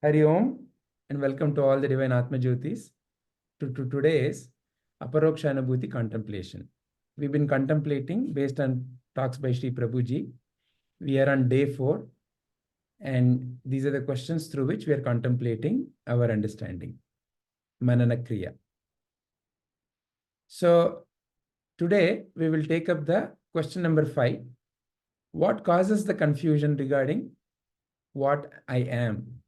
Hari Om, and welcome to all the Divine Atma Jyotis to today's Aparoksha Anubbhti contemplation. We've been contemplating based on talks by Sri Prabhu ji. We are on day 4, and these are the questions through which we are contemplating our understanding. Manana Kriya. So today we will take up the question number 5. What causes the confusion regarding what I am?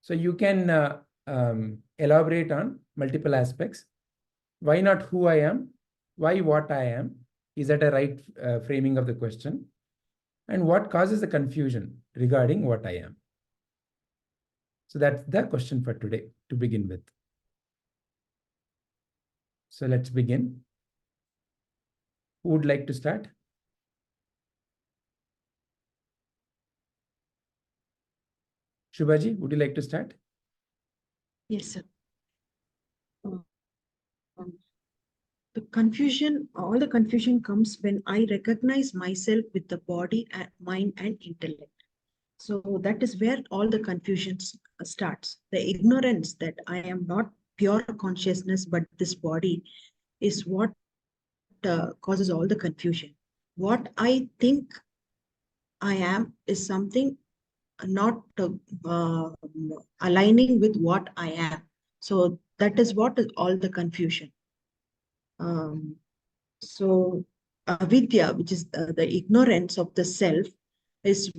So you can elaborate on multiple aspects. Why not who I am? Why what I am? Is that a right framing of the question? And what causes the confusion regarding what I am? So that's the question for today to begin with. So let's begin. Who would like to start? Shubhaji, would you like to start? Yes, sir. The confusion, all the confusion comes when I recognize myself with the body, and mind, and intellect. So that is where all the confusion starts. The ignorance that I am not pure consciousness, but this body is what causes all the confusion. What I think I am is something not aligning with what I am. So that is what is all the confusion. So avidya, which is the ignorance of the self, is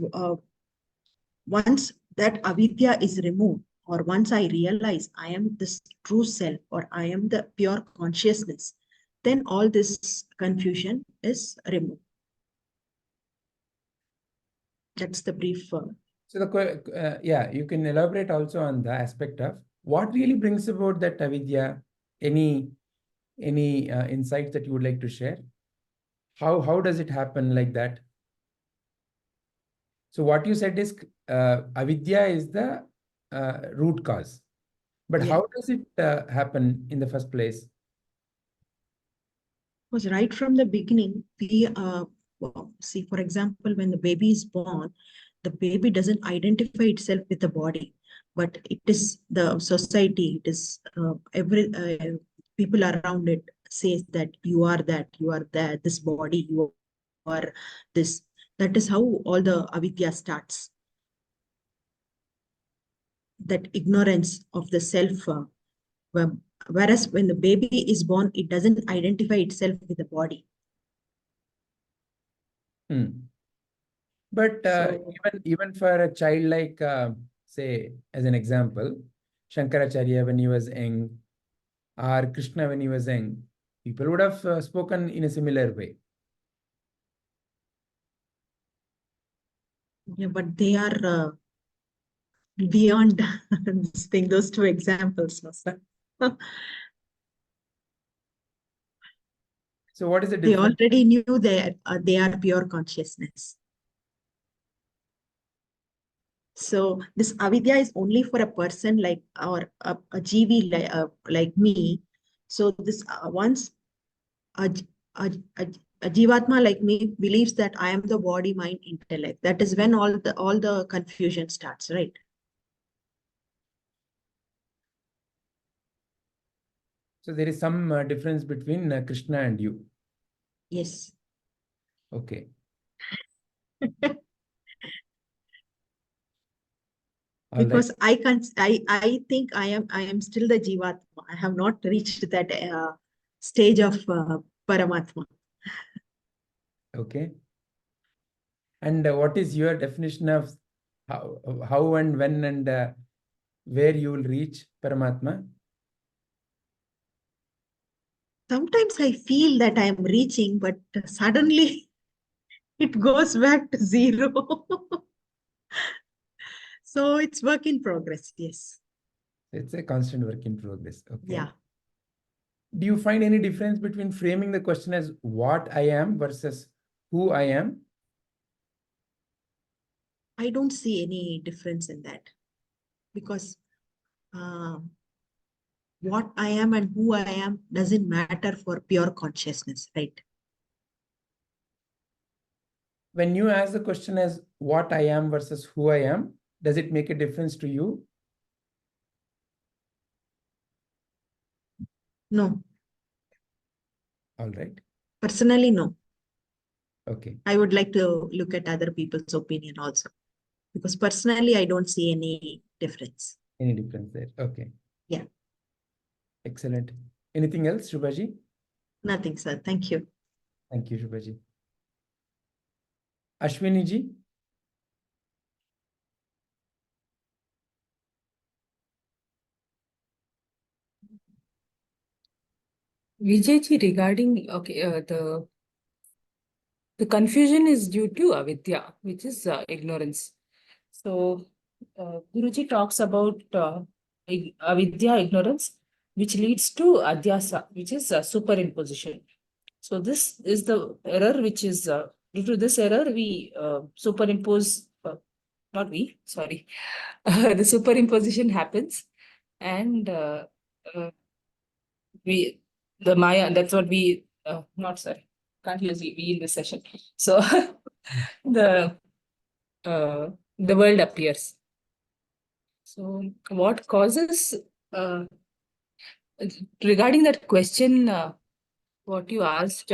once that avidya is removed, or once I realize I am this true self, or I am the pure consciousness, then all this confusion is removed. That's the brief. So yeah, you can elaborate also on the aspect of what really brings about that avidya. Any insights that you would like to share? How does it happen like that? So what you said is avidya is the root cause, but Yeah. how does it happen in the first place? Because right from the beginning, we see, for example, when the baby is born, the baby doesn't identify itself with the body, but it is the society, it is people around it says that you are that, this body, you are this. That is how all the avidya starts. That ignorance of the self. Whereas when the baby is born, it doesn't identify itself with the body. But even for a child like, say, as an example, Shankaracharya when he was young, or Krishna when he was young, people would have spoken in a similar way. Yeah, but they are beyond this thing, those two examples, no, sir. So what is the difference? They already knew they are pure consciousness. So this avidya is only for a person like, or a jivi like me. So this once a jivatma like me believes that I am the body, mind, intellect. That is when all the confusion starts, right? So there is some difference between Krishna and you. Yes. Okay. Because right. I think I am still the jivatma. I have not reached that stage of Paramatma. Okay. And what is your definition of how and when and where you will reach Paramatma? Sometimes I feel that I am reaching, but suddenly it goes back to zero. So it's work in progress. Yes. It's a constant work in progress. Okay. Yeah. Do you find any difference between framing the question as what I am versus who I am? I don't see any difference in that, because what I am and who I am doesn't matter for pure consciousness, right? When you ask the question as what I am versus who I am, Does it make a difference to you? No. All right. Personally, no. Okay. I would like to look at other people's opinion also. Because personally, I don't see any difference. Any difference there? Okay. Yeah. Excellent. Anything else, Shubhaji? Nothing, sir. Thank you. Thank you, Shubhaji. Ashwini ji? Vijayji, regarding the confusion is due to avidya, which is ignorance. So Guruji talks about avidya, ignorance, which leads to adhyasa, which is superimposition. So this is the error, which is due to this error we superimpose. Not we, sorry. The superimposition happens, and the Maya, that's what we, not sorry, can't use we in this session. So the uh, the world appears. So what causes, regarding that question, what you asked,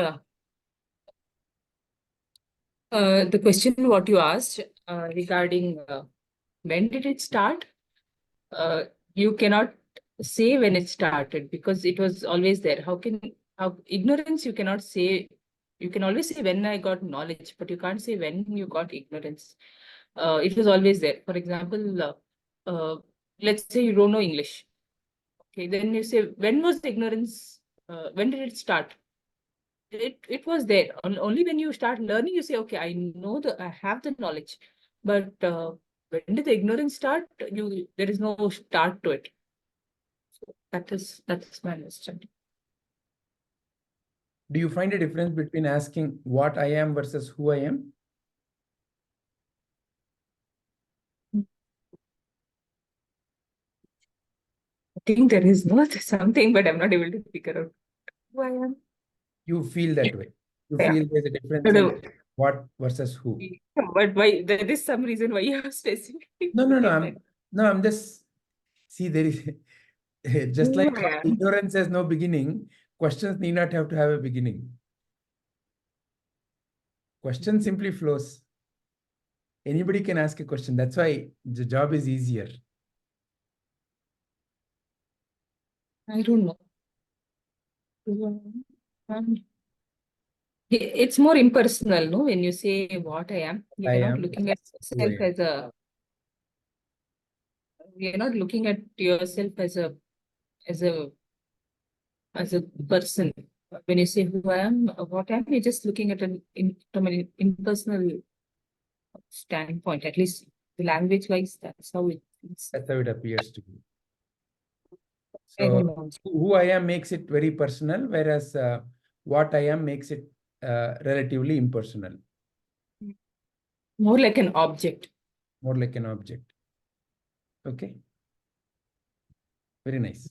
the question what you asked regarding when did it start? You cannot say when it started because it was always there. How ignorance you cannot say, you can always say when I got knowledge, but you can't say when you got ignorance. It was always there. For example, let's say you don't know English. Okay, then you say, when was the ignorance? When did it start? It was there. Only when you start learning, you say, okay, I have the knowledge. But when did the ignorance start? There is no start to it. So that's my understanding. Do you find a difference between asking what I am versus who I am? I think there is not something, but I'm not able to figure out who I am. You feel that way. You Yeah. feel there's a difference No, in what versus who. but why? There is some reason why you have specific. I'm just, see, there is just like how Yeah. ignorance has no beginning, questions need not have to have a beginning. Question simply flows. Anybody can ask a question. That's why the job is easier. I don't know. It's more impersonal, no? When you say what I am, I you're not am looking at who I yourself am. as a. You're not looking at yourself as a person. When you say who I am, what I am, you're just looking at from an impersonal standpoint. At least language-wise, that's how it is. That's how it appears to be. I don't So know. who I am makes it very personal, whereas what I am makes it relatively impersonal. More like an object. More like an object. Okay. Very nice.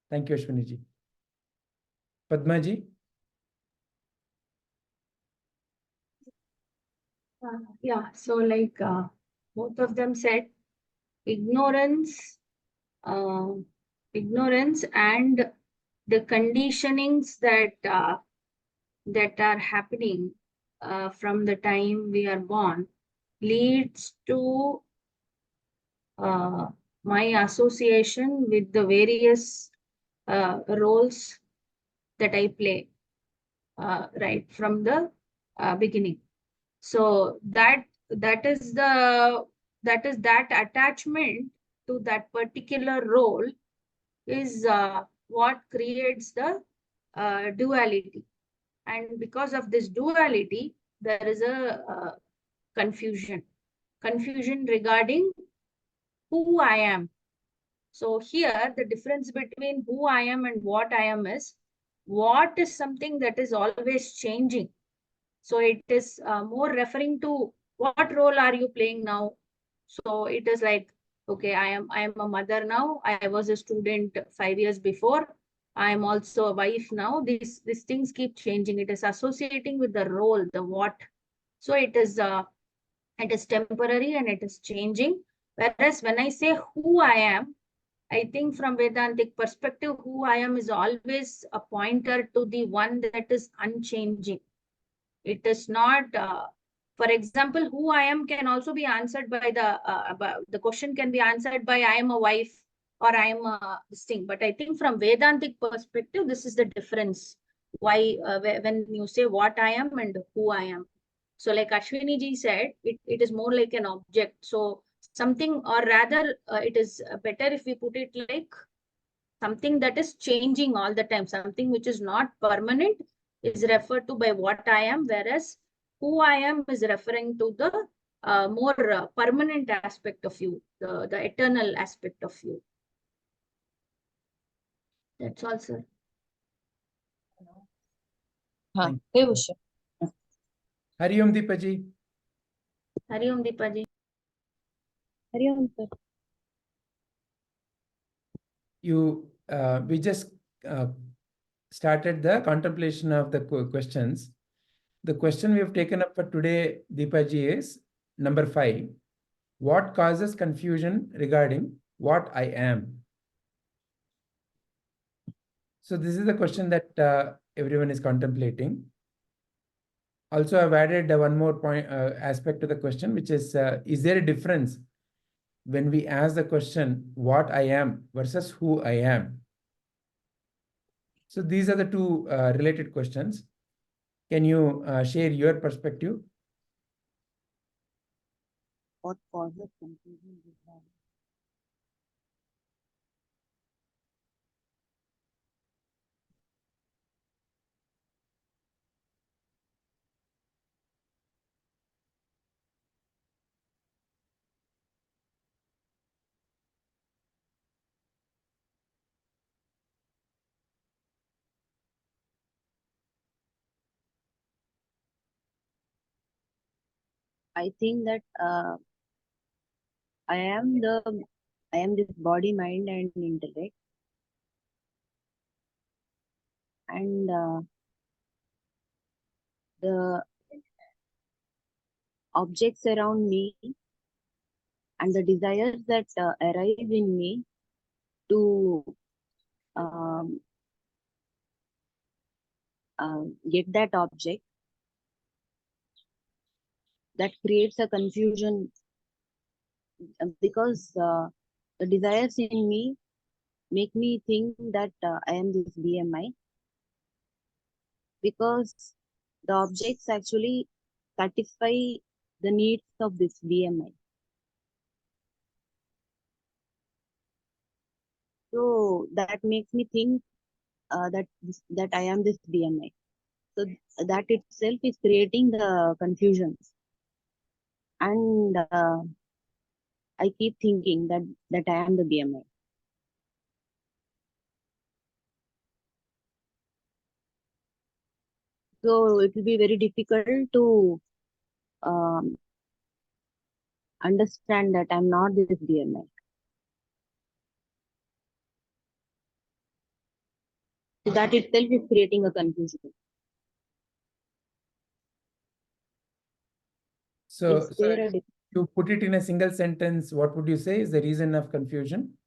Thank you, Ashwini ji. Padma ji. Yeah, so like both of them said, ignorance, ignorance and the conditionings that are happening from the time we are born leads to my association with the various roles that I play right from the beginning. So that is that attachment to that particular role is what creates the duality. And because of this duality, there is a confusion regarding who I am. So here, the difference between who I am and what I am is, what is something that is always changing. So it is more referring to what role are you playing now. So it is like, okay, I am a mother now. I was a student 5 years before. I am also a wife now. These things keep changing. It is associating with the role, the what. So it is It is temporary and it is changing. Whereas when I say who I am, I think from Vedantic perspective, who I am is always a pointer to the one that is unchanging. It is not, for example, who I am can also be answered by the question can be answered by I am a wife or I am this thing. But I think from Vedantic perspective, this is the difference. Why, when you say what I am and who I am. So like Ashwini ji said, it is more like an object. So something, or rather, it is better if we put it like something that is changing all the time, something which is not permanent is referred to by what I am, whereas who I am is referring to the more permanent aspect of you, the eternal aspect of you. That's all, sir. Thank hey you. विषय Hari Om Deepaji. Hari Om Deepaji. Hariom sir We just started the contemplation of the questions. The question we have taken up for today, Deepaji, is number 5. What causes confusion regarding what I am? So this is the question that everyone is contemplating. Also, I've added one more point aspect to the question, which is there a difference when we ask the question, what I am versus who I am? So these are the two related questions. Can you share your perspective? what causes confusion regarding I think that I am this body, mind, and intellect, and the objects around me and the desires that arise in me to um, get that object, that creates a confusion because the desires in me make me think that I am this BMI, because the objects actually satisfy the needs of this BMI. So that makes me think that I am this BMI. So that itself is creating the confusion, and I keep thinking that I am the BMI. So it will be very difficult to um, understand that I'm not this BMI. So that itself is creating a confusion. So, Is there a if you put it in a single sentence, what would you say is the reason of confusion?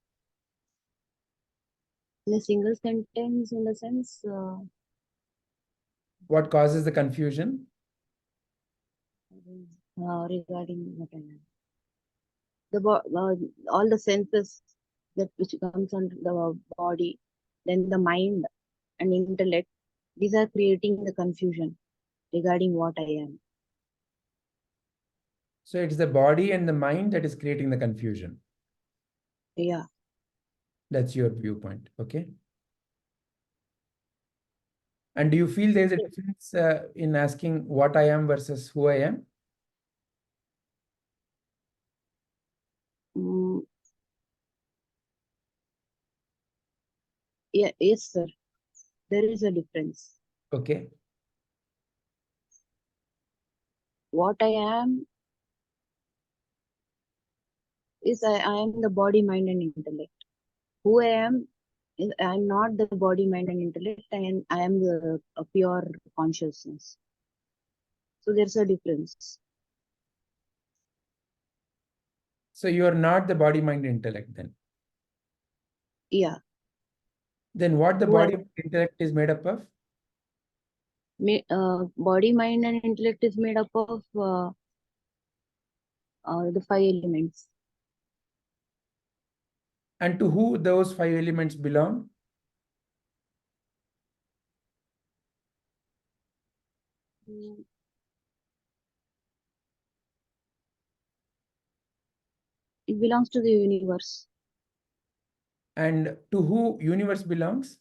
in a single sentence, in the sense What causes the confusion? regarding what I am? All the senses that which comes under the body, then the mind and intellect, these are creating the confusion regarding what I am. So it's the body and the mind that is creating the confusion. Yeah. That's your viewpoint, okay? And do you feel there's a difference in asking what I am versus who I am? Yeah, yes, sir. There is a difference. Okay. What I am is I am the body, mind, and intellect. Who I am is I am not the body, mind, and intellect. I am the a pure consciousness. So there's a difference. So you are not the body, mind, intellect then. Yeah. Then what the Who I- body, mind, intellect is made up of? Body, mind, and intellect is made up of the 5 elements. And to who those 5 elements belong? Mm. It belongs to the universe. And to who universe belongs?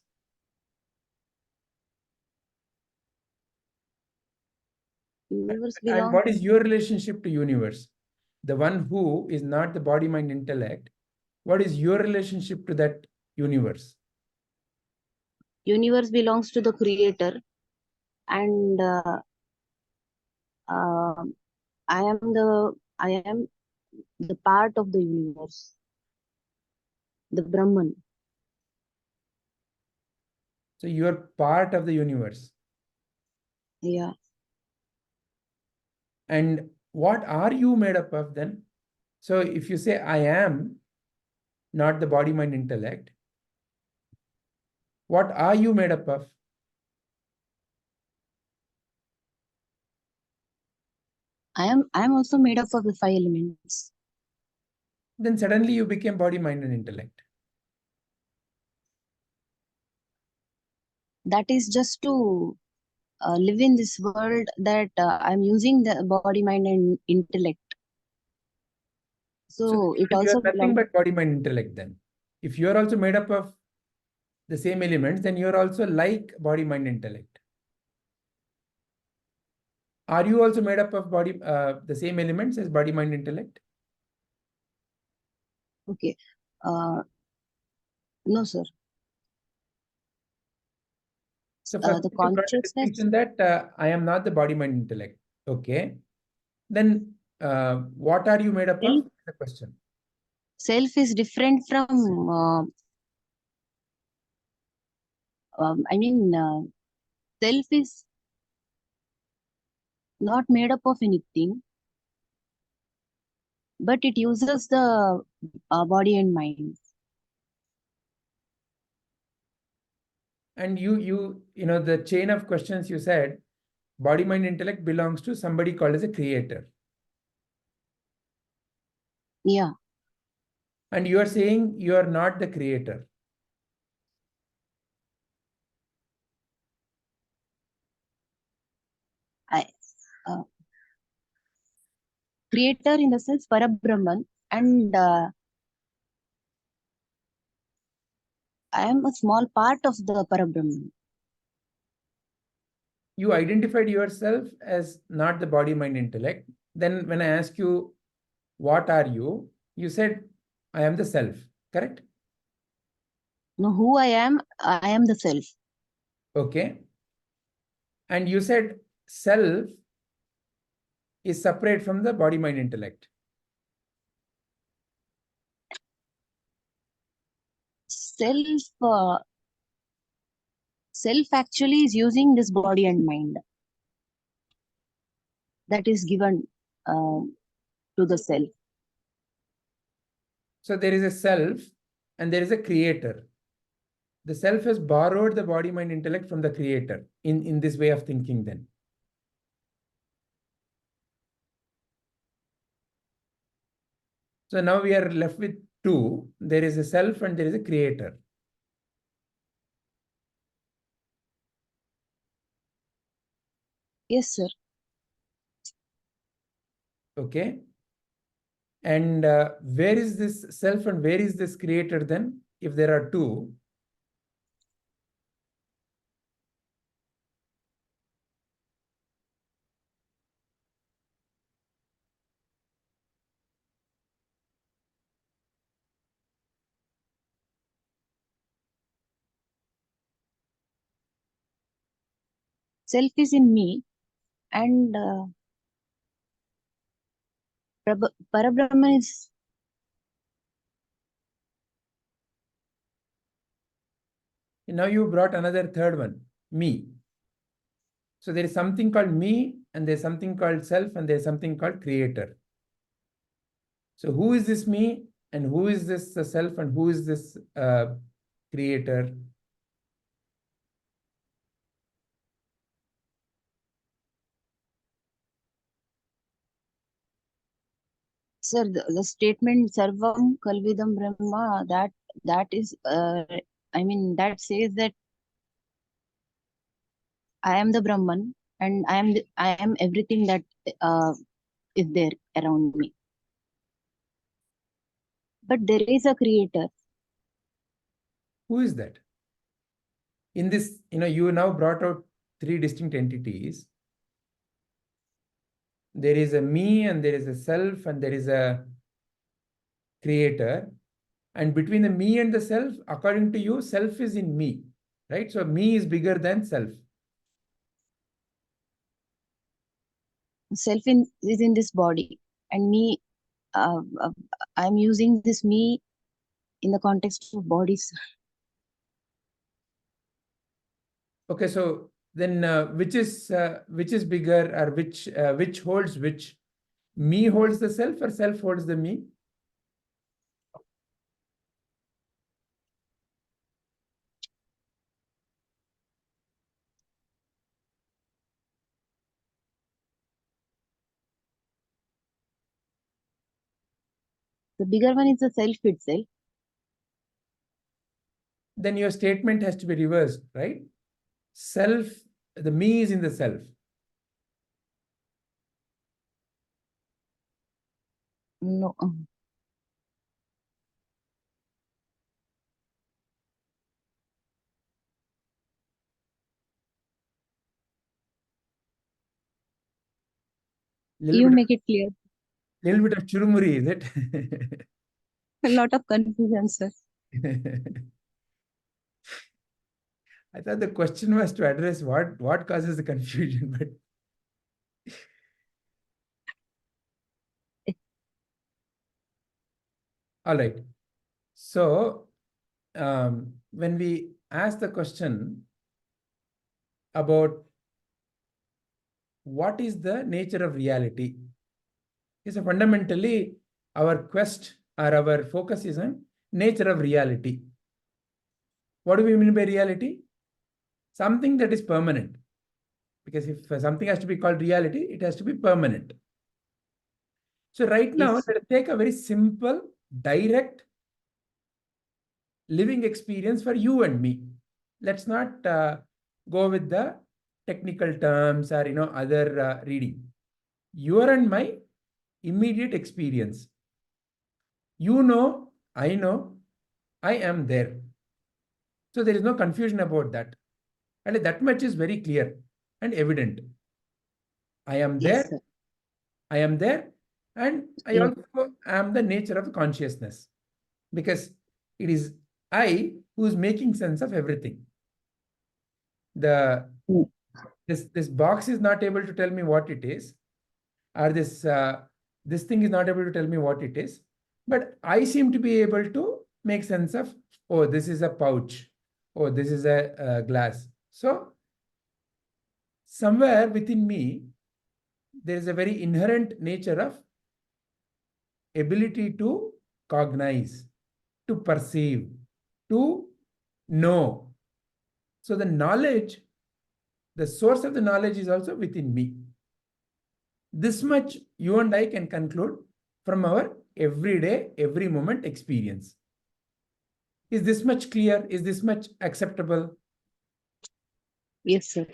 Universe And belongs. what is your relationship to universe? The one who is not the body, mind, intellect. What is your relationship to that universe? Universe belongs to the creator, and I am the part of the universe, the Brahman. So you are part of the universe. Yeah. And what are you made up of then? So if you say I am not the body, mind, intellect, what are you made up of? I am also made up of the 5 elements. Then suddenly you became body, mind, and intellect. That is just to live in this world, that I'm using the body, mind, and intellect. So it you also are nothing belongs. but body, mind, intellect then. If you are also made up of the same elements, then you are also like body, mind, intellect. Are you also made up of body, the same elements as body, mind, intellect? Okay. No, sir. So first The you brought a consciousness. distinction that I am not the body, mind, intellect. Okay. Then what are you made up of? The question. Self is different from. Self is not made up of anything, but it uses the body and mind. And you know, the chain of questions you said, body, mind, intellect belongs to somebody called as a creator. Yeah. And you are saying you are not the creator. Creator in the sense Parabrahman, and I am a small part of the Parabrahman. You identified yourself as not the body, mind, intellect. Then when I ask you, what are you? You said, I am the self, correct? No, who I am the self. Okay. And you said self is separate from the body, mind, intellect. Self actually is using this body and mind that is given to the self. So there is a self and there is a creator. The self has borrowed the body, mind, intellect from the creator in this way of thinking then. So now we are left with two. There is a self and there is a creator. Yes, sir. Okay. And where is this self and where is this creator then? If there are two. Self is in me, and Parabrahman is. Now you brought another third one, me. So there is something called me and there's something called self and there's something called creator. So who is this me and who is this self and who is this creator? Sir, the statement Sarvam Kalvidam Brahma, that is, I mean, that says that I am the Brahman and I am everything that is there around me. But there is a creator. Who is that? In this, you now brought out 3 distinct entities. There is a me and there is a self and there is a creator. And between the me and the self, according to you, self is in me, right? So me is bigger than self. Self is in this body, and me, I'm using this me in the context of bodies. Okay, so then which is bigger, or which holds which? Me holds the self or self holds the me? The bigger one is the self itself. Then your statement has to be reversed, right? Self, the me is in the self. No. You make it clear. Little bit of churumuri, is it? A lot of confusion, sir. I thought the question was to address what causes the confusion, but all right. So when we ask the question about what is the nature of reality, is fundamentally our quest or our focus is on nature of reality. What do we mean by reality? Something that is permanent. Because if something has to be called reality, it has to be permanent. So right now, Yes. let's take a very simple, direct living experience for you and me. Let's not go with the technical terms or other reading. Your and my immediate experience. You know, I am there. So there is no confusion about that. And that much is very clear and evident. I am there. Yes, sir. I am there. And I Yes. also am the nature of consciousness. Because it is I who is making sense of everything. Mm. This box is not able to tell me what it is, or this thing is not able to tell me what it is, but I seem to be able to make sense of, oh, this is a pouch, oh, this is a glass. So somewhere within me, there is a very inherent nature of ability to cognize, to perceive, to know. So the knowledge, the source of the knowledge is also within me. This much you and I can conclude from our everyday, every moment experience. Is this much clear? Is this much acceptable? Yes, sir.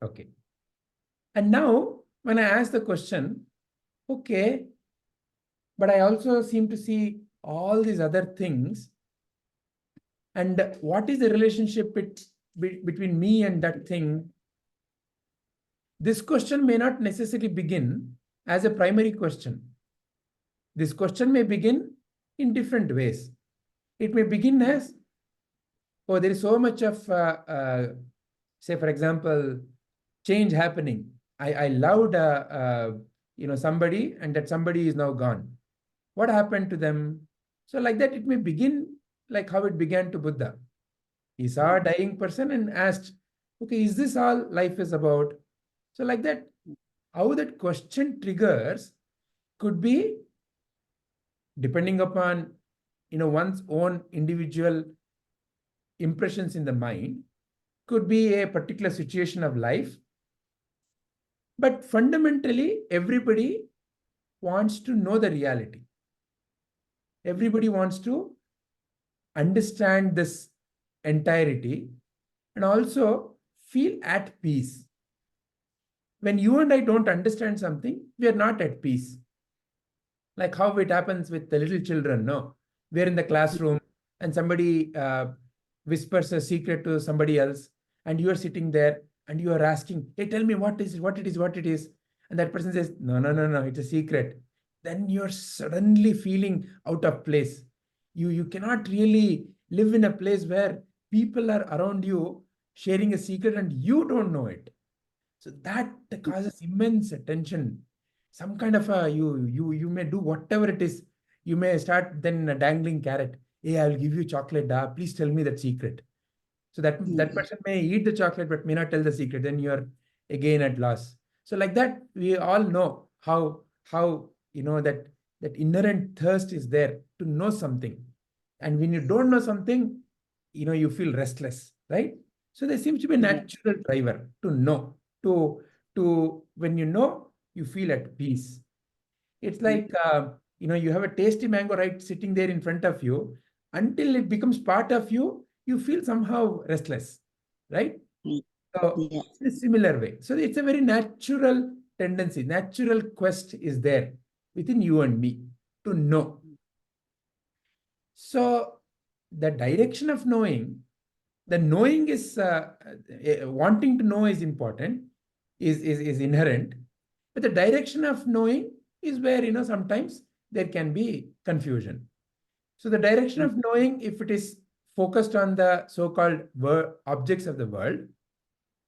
Okay. And now, when I ask the question, okay, but I also seem to see all these other things. And what is the relationship between me and that thing? This question may not necessarily begin as a primary question. This question may begin in different ways. It may begin as, oh, there is so much of, say, for example, change happening. I loved, somebody, and that somebody is now gone. What happened to them? So like that, it may begin like how it began to Buddha. He saw a dying person and asked, okay, is this all life is about? So like that, how that question triggers could be depending upon, one's own individual impressions in the mind, could be a particular situation of life. But fundamentally, everybody wants to know the reality. Everybody wants to understand this entirety and also feel at peace. When you and I don't understand something, we are not at peace. Like how it happens with the little children, no? We're in the classroom and somebody whispers a secret to somebody else, and you are sitting there and you are asking, hey, tell me what is it, what it is, what it is. And that person says, no, no, no, no, it's a secret. Then you're suddenly feeling out of place. You cannot really live in a place where people are around you sharing a secret and you don't know it. So that causes immense tension. Some kind of you may do whatever it is. You may start then dangling carrot. Hey, I'll give you chocolate. Please tell me that secret. So that person may eat the chocolate but may not tell the secret. Then you're again at loss. So like that, we all know how that inherent thirst is there to know something. And when you don't know something, you feel restless, right? So there seems to be a natural driver to know. To when you know, you feel at peace. It's like you have a tasty mango right sitting there in front of you. Until it becomes part of you, you feel somehow restless, right? So Yeah. in a similar way. So it's a very natural tendency, natural quest is there within you and me to know. So the direction of knowing, the knowing is wanting to know is important, is inherent, but the direction of knowing is where sometimes there can be confusion. So the direction of knowing, if it is focused on the so-called objects of the world,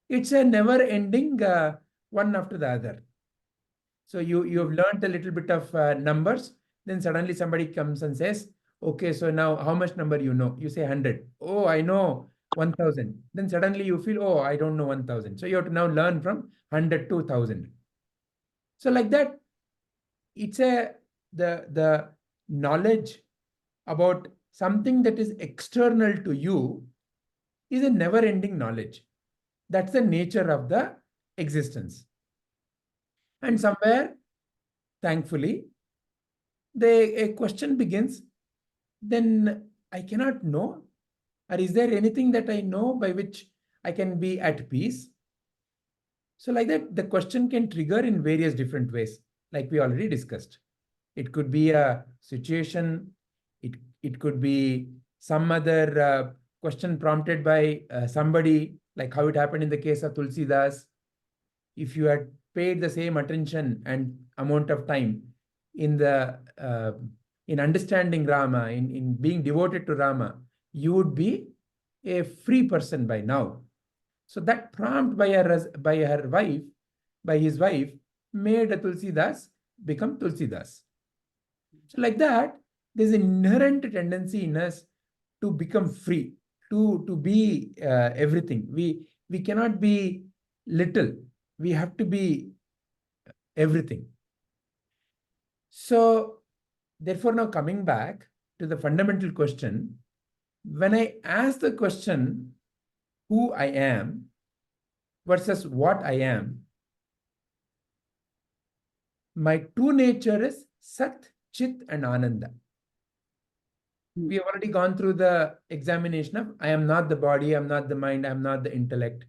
it's a never-ending one after the other. So you have learned a little bit of numbers, then suddenly somebody comes and says, okay, so now how much number you know? You say 100. Oh, I know 1000. Then suddenly you feel, oh, I don't know 1000. So you have to now learn from 100 to 1000. So like that, it's the knowledge about something that is external to you is a never-ending knowledge. That's the nature of the existence. And somewhere, thankfully, a question begins, then I cannot know, or is there anything that I know by which I can be at peace? So like that, the question can trigger in various different ways, like we already discussed. It could be a situation, it could be some other question prompted by somebody, like how it happened in the case of Tulsidas. If you had paid the same attention and amount of time in understanding Rama, in being devoted to Rama, you would be a free person by now. So that prompt by his wife, made Tulsidas become Tulsidas. So like that, there's an inherent tendency in us to become free, to be everything. We cannot be little. We have to be everything. So therefore, now coming back to the fundamental question, when I ask the question, who I am versus what I am, my true nature is Sat, Chit, and Ananda. We have already gone through the examination of I am not the body, I am not the mind, I am not the intellect.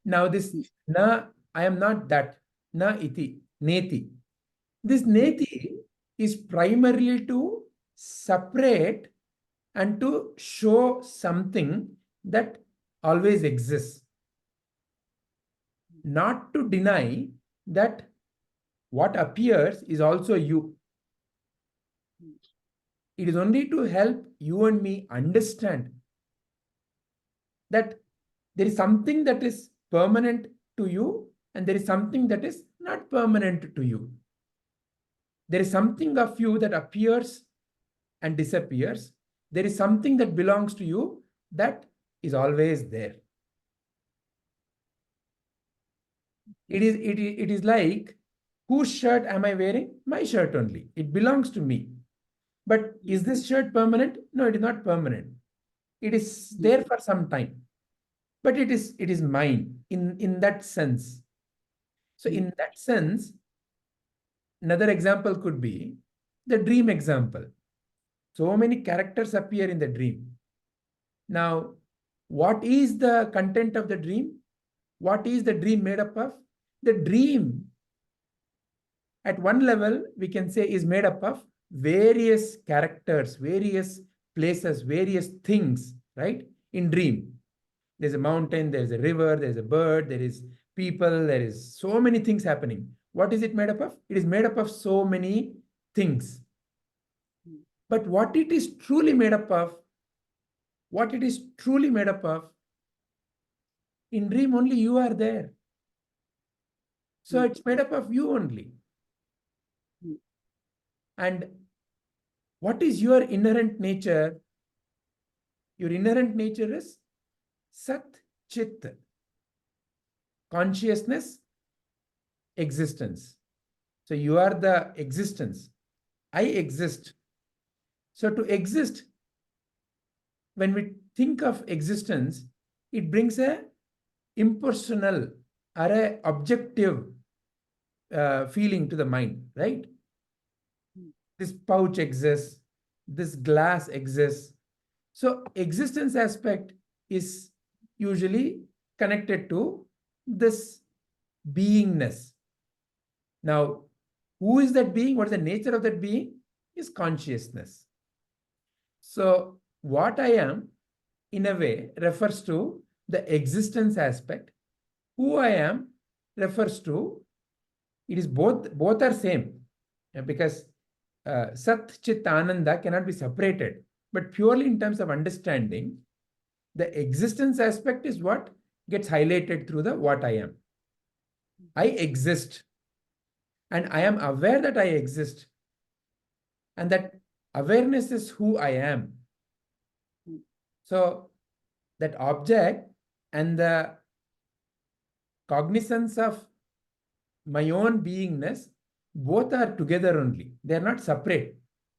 Now this na, I am not that, na iti, neti. This neti is primarily to separate and to show something that always exists. Not to deny that what appears is also you. It is only to help you and me understand that there is something that is permanent to you and there is something that is not permanent to you. There is something of you that appears and disappears. There is something that belongs to you that is always there. It is like, whose shirt am I wearing? My shirt only. It belongs to me. But is this shirt permanent? No, it is not permanent. It is there for some time, but it is mine in that sense. So in that sense, another example could be the dream example. So many characters appear in the dream. Now, what is the content of the dream? What is the dream made up of? The dream, at one level, we can say is made up of various characters, various places, various things, right? In dream, there's a mountain, there's a river, there's a bird, there is people, there is so many things happening. What is it made up of? It is made up of so many things. But what it is truly made up of, in dream only you are there. So it's made up of you only. And what is your inherent nature? Your inherent nature is Sat Chit, consciousness, existence. So you are the existence. I exist. So to exist, when we think of existence, it brings a impersonal or a objective feeling to the mind, right? This pouch exists, this glass exists. So existence aspect is usually connected to this beingness. Now, who is that being? What is the nature of that being? Is consciousness. So what I am, in a way, refers to the existence aspect. Who I am refers to, it is both are same, because Sat Chit Ananda cannot be separated. But purely in terms of understanding, the existence aspect is what gets highlighted through the what I am. I exist. And I am aware that I exist. And that awareness is who I am. So that object and the cognizance of my own beingness, both are together only. They are not separate.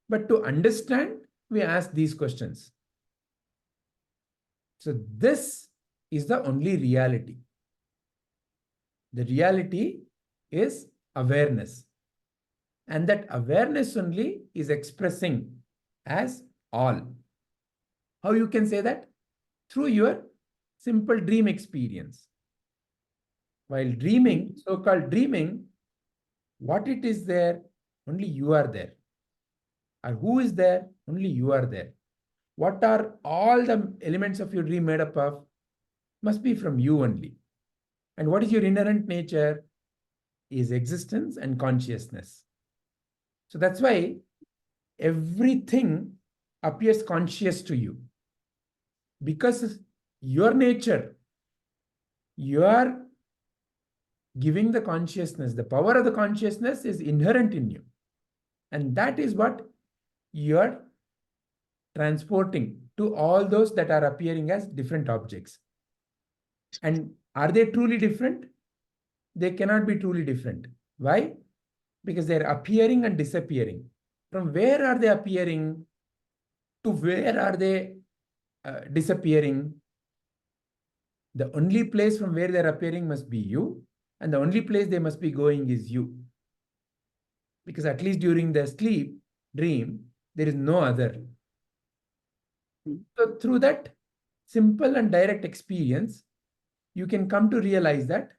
But to understand, we ask these questions. So this is the only reality. The reality is awareness. And that awareness only is expressing as all. How you can say that? Through your simple dream experience. While dreaming, so-called dreaming, what it is there, only you are there. Or who is there, only you are there. What are all the elements of your dream made up of? Must be from you only. And what is your inherent nature? Is existence and consciousness. So that's why everything appears conscious to you. Because your nature, you are giving the consciousness, the power of the consciousness is inherent in you. And that is what you are transporting to all those that are appearing as different objects. And are they truly different? They cannot be truly different. Why? Because they are appearing and disappearing. From where are they appearing? To where are they disappearing? The only place from where they are appearing must be you. And the only place they must be going is you. Because at least during the sleep, dream, there is no other. So through that simple and direct experience, you can come to realize that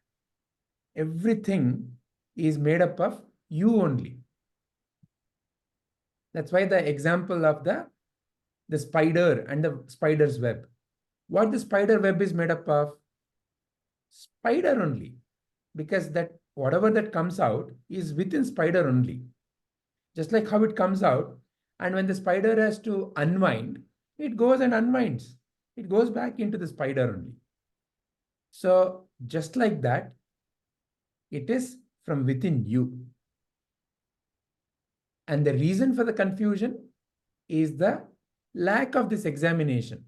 everything is made up of you only. That's why the example of the spider and the spider's web. What the spider web is made up of? Spider only. Because that whatever that comes out is within spider only. Just like how it comes out, and when the spider has to unwind, it goes and unwinds. It goes back into the spider only. So just like that, it is from within you. And the reason for the confusion is the lack of this examination.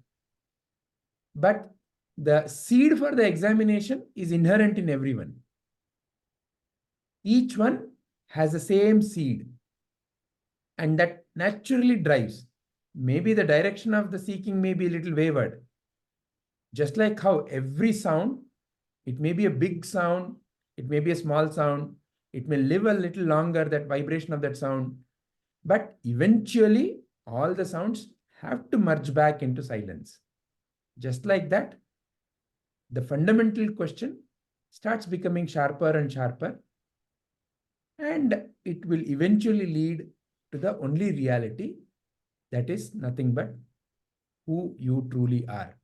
But the seed for the examination is inherent in everyone. Each one has the same seed. and that naturally drives. Maybe the direction of the seeking may be a little wavered. Just like how every sound, it may be a big sound, it may be a small sound, it may live a little longer, that vibration of that sound, but eventually all the sounds have to merge back into silence. Just like that, the fundamental question starts becoming sharper and sharper, and it will eventually lead to the only reality, that is nothing but who you truly are.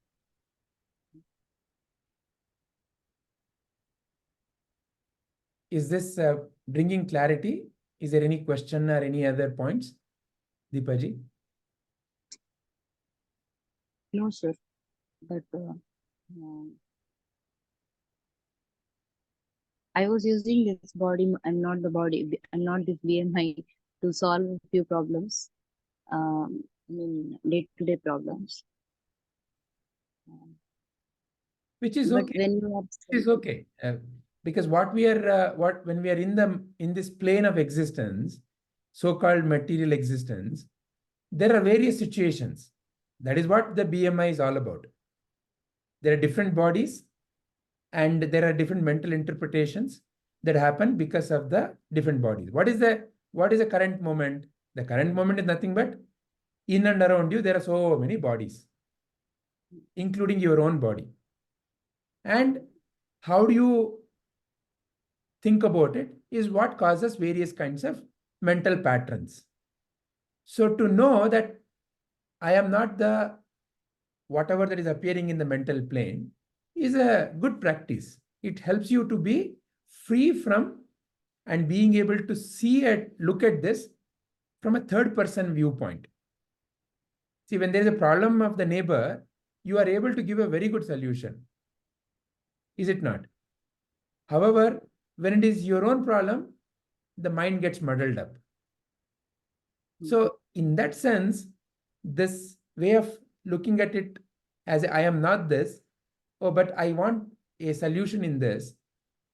Is this bringing clarity? Is there any question or any other points? Deepaji? No, sir. But I was using this body. I'm not the body. I'm not this BMI to solve a few problems. I mean, day-to-day problems. Which is But okay. when you are It is okay. Because when we are in this plane of existence, so-called material existence, there are various situations. That is what the BMI is all about. There are different bodies, and there are different mental interpretations that happen because of the different bodies. What is the current moment? The current moment is nothing but in and around you, there are so many bodies, including your own body. And how do you think about it is what causes various kinds of mental patterns. So to know that I am not the whatever that is appearing in the mental plane is a good practice. It helps you to be free from and being able to see it, look at this from a third person viewpoint. See, when there is a problem of the neighbor, you are able to give a very good solution. Is it not? However, when it is your own problem, the mind gets muddled up. So in that sense, this way of looking at it as I am not this, oh, but I want a solution in this,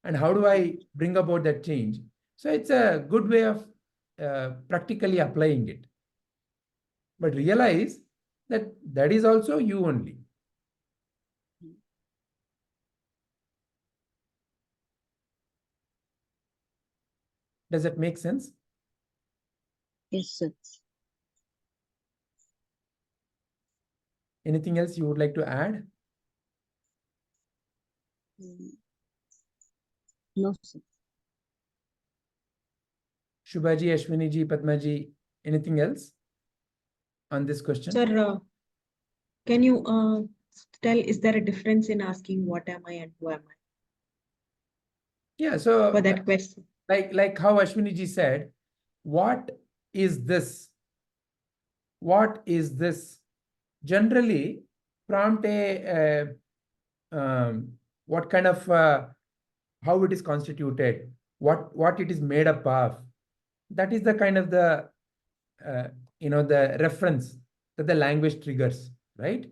and how do I bring about that change? So it's a good way of practically applying it. But realize that that is also you only. Does that make sense? yes, sir. Anything else you would like to add? No, sir. Shubhaji, Ashwini-ji, Padma-ji, anything else on this question? Sir, can you tell, is there a difference in asking what am I and who am I Yeah, so for that question? like how Ashwini-ji said, what is this? What is this? Generally, prompt what kind of how it is constituted, what it is made up of. That is the kind of the the reference that the language triggers, right?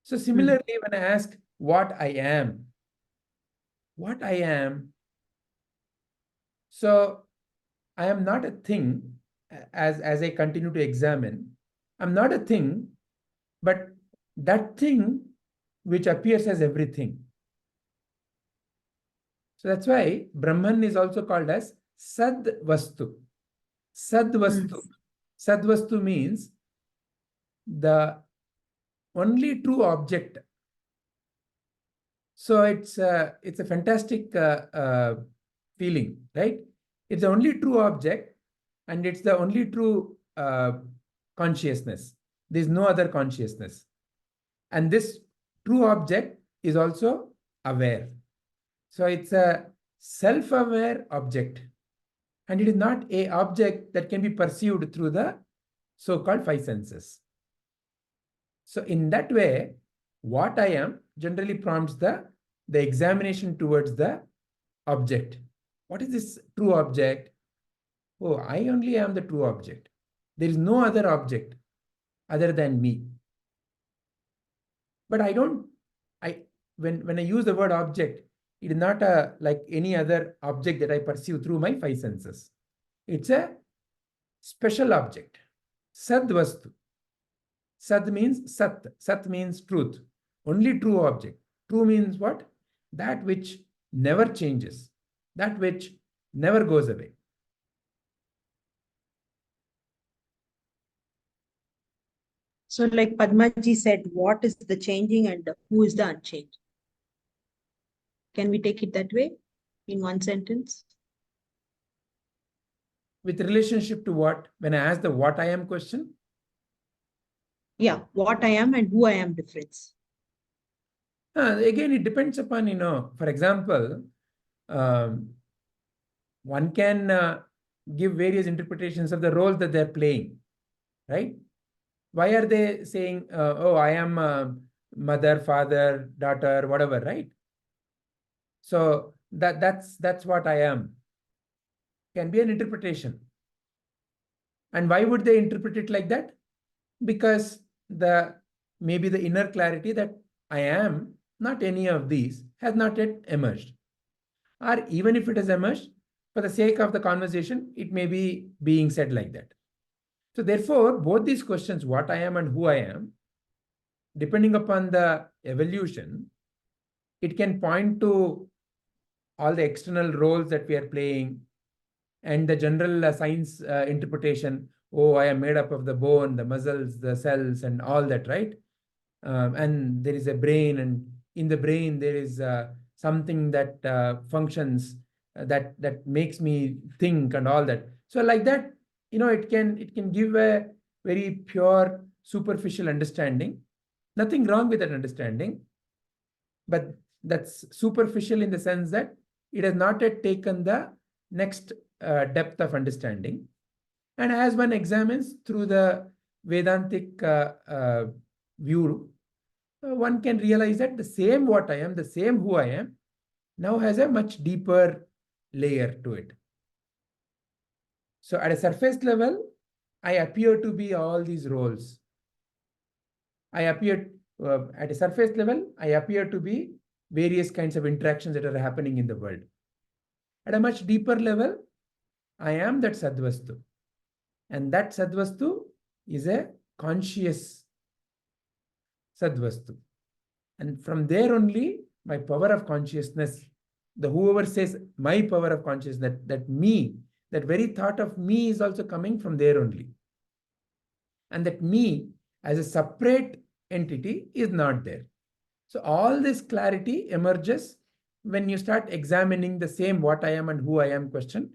So similarly, when I ask what I am, so I am not a thing. As I continue to examine, I'm not a thing, but that thing which appears as everything. So that's why Brahman is also called as Sad Vastu. Sad Vastu. Sad Vastu means the only true object. So it's a fantastic feeling, right? It's the only true object, and it's the only true consciousness. There's no other consciousness. And this true object is also aware. So it's a self-aware object. And it is not an object that can be perceived through the so-called five senses. So in that way, what I am generally prompts the examination towards the object. What is this true object? Oh, I only am the true object. There is no other object other than me. But when I use the word object, it is not like any other object that I perceive through my five senses. It's a special object. Sad Vastu. Sad means Sat. Sat means truth. Only true object. True means what? That which never changes. That which never goes away. So like Padmaji said, what is the changing and who is the unchanged? Can we take it that way in one sentence? With relationship to what? When I ask the what I am question? Yeah, what I am and who I am difference. Again, it depends upon, for example, one can give various interpretations of the roles that they're playing, right? Why are they saying, oh, I am mother, father, daughter, whatever, right? So that's what I am. Can be an interpretation. And why would they interpret it like that? Because maybe the inner clarity that I am not any of these has not yet emerged. Or even if it has emerged, for the sake of the conversation, it may be being said like that. So therefore, both these questions, what I am and who I am, depending upon the evolution, it can point to all the external roles that we are playing and the general science interpretation. Oh, I am made up of the bone, the muscles, the cells, and all that, right? And there is a brain, and in the brain there is something that functions that makes me think and all that. So like that, it can give a very pure, superficial understanding. Nothing wrong with that understanding, but that's superficial in the sense that it has not yet taken the next depth of understanding. And as one examines through the Vedantic view, one can realize that the same what I am, the same who I am, now has a much deeper layer to it. So at a surface level, I appear to be all these roles. I appear at a surface level, I appear to be various kinds of interactions that are happening in the world. At a much deeper level, I am that Sadvastu. And that Sadvastu is a conscious Sadvastu. And from there only, my power of consciousness, whoever says my power of consciousness, that me, that very thought of me is also coming from there only. And that me as a separate entity is not there. So all this clarity emerges when you start examining the same what I am and who I am question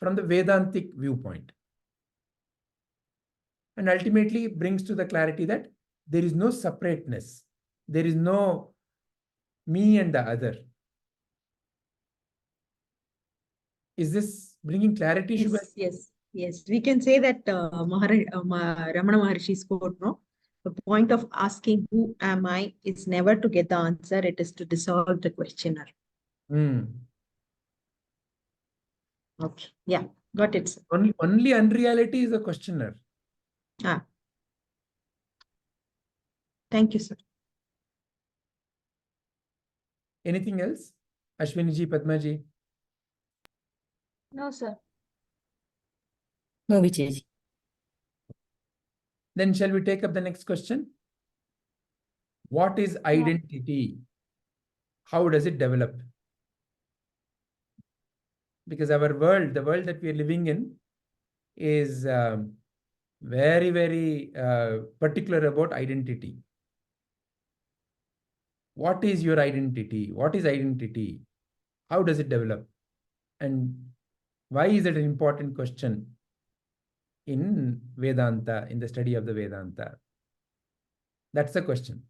from the Vedantic viewpoint. And ultimately brings to the clarity that there is no separateness. There is no me and the other. Is this bringing clarity, Shubha? Yes. We can say that Ramana Maharshi's quote, no? The point of asking who am I is never to get the answer, it is to dissolve the questioner. Okay, yeah, got it. Sir. Only unreality is a questioner. Thank you, sir. Anything else? Ashwini ji, Padma ji? No, sir. No, Vijay. Then shall we take up the next question? What is identity? How does it develop? Because our world, the world that we are living in, is very, very particular about identity. What is your identity? What is identity? How does it develop? And why is it an important question in Vedanta, in the study of the Vedanta? That's the question.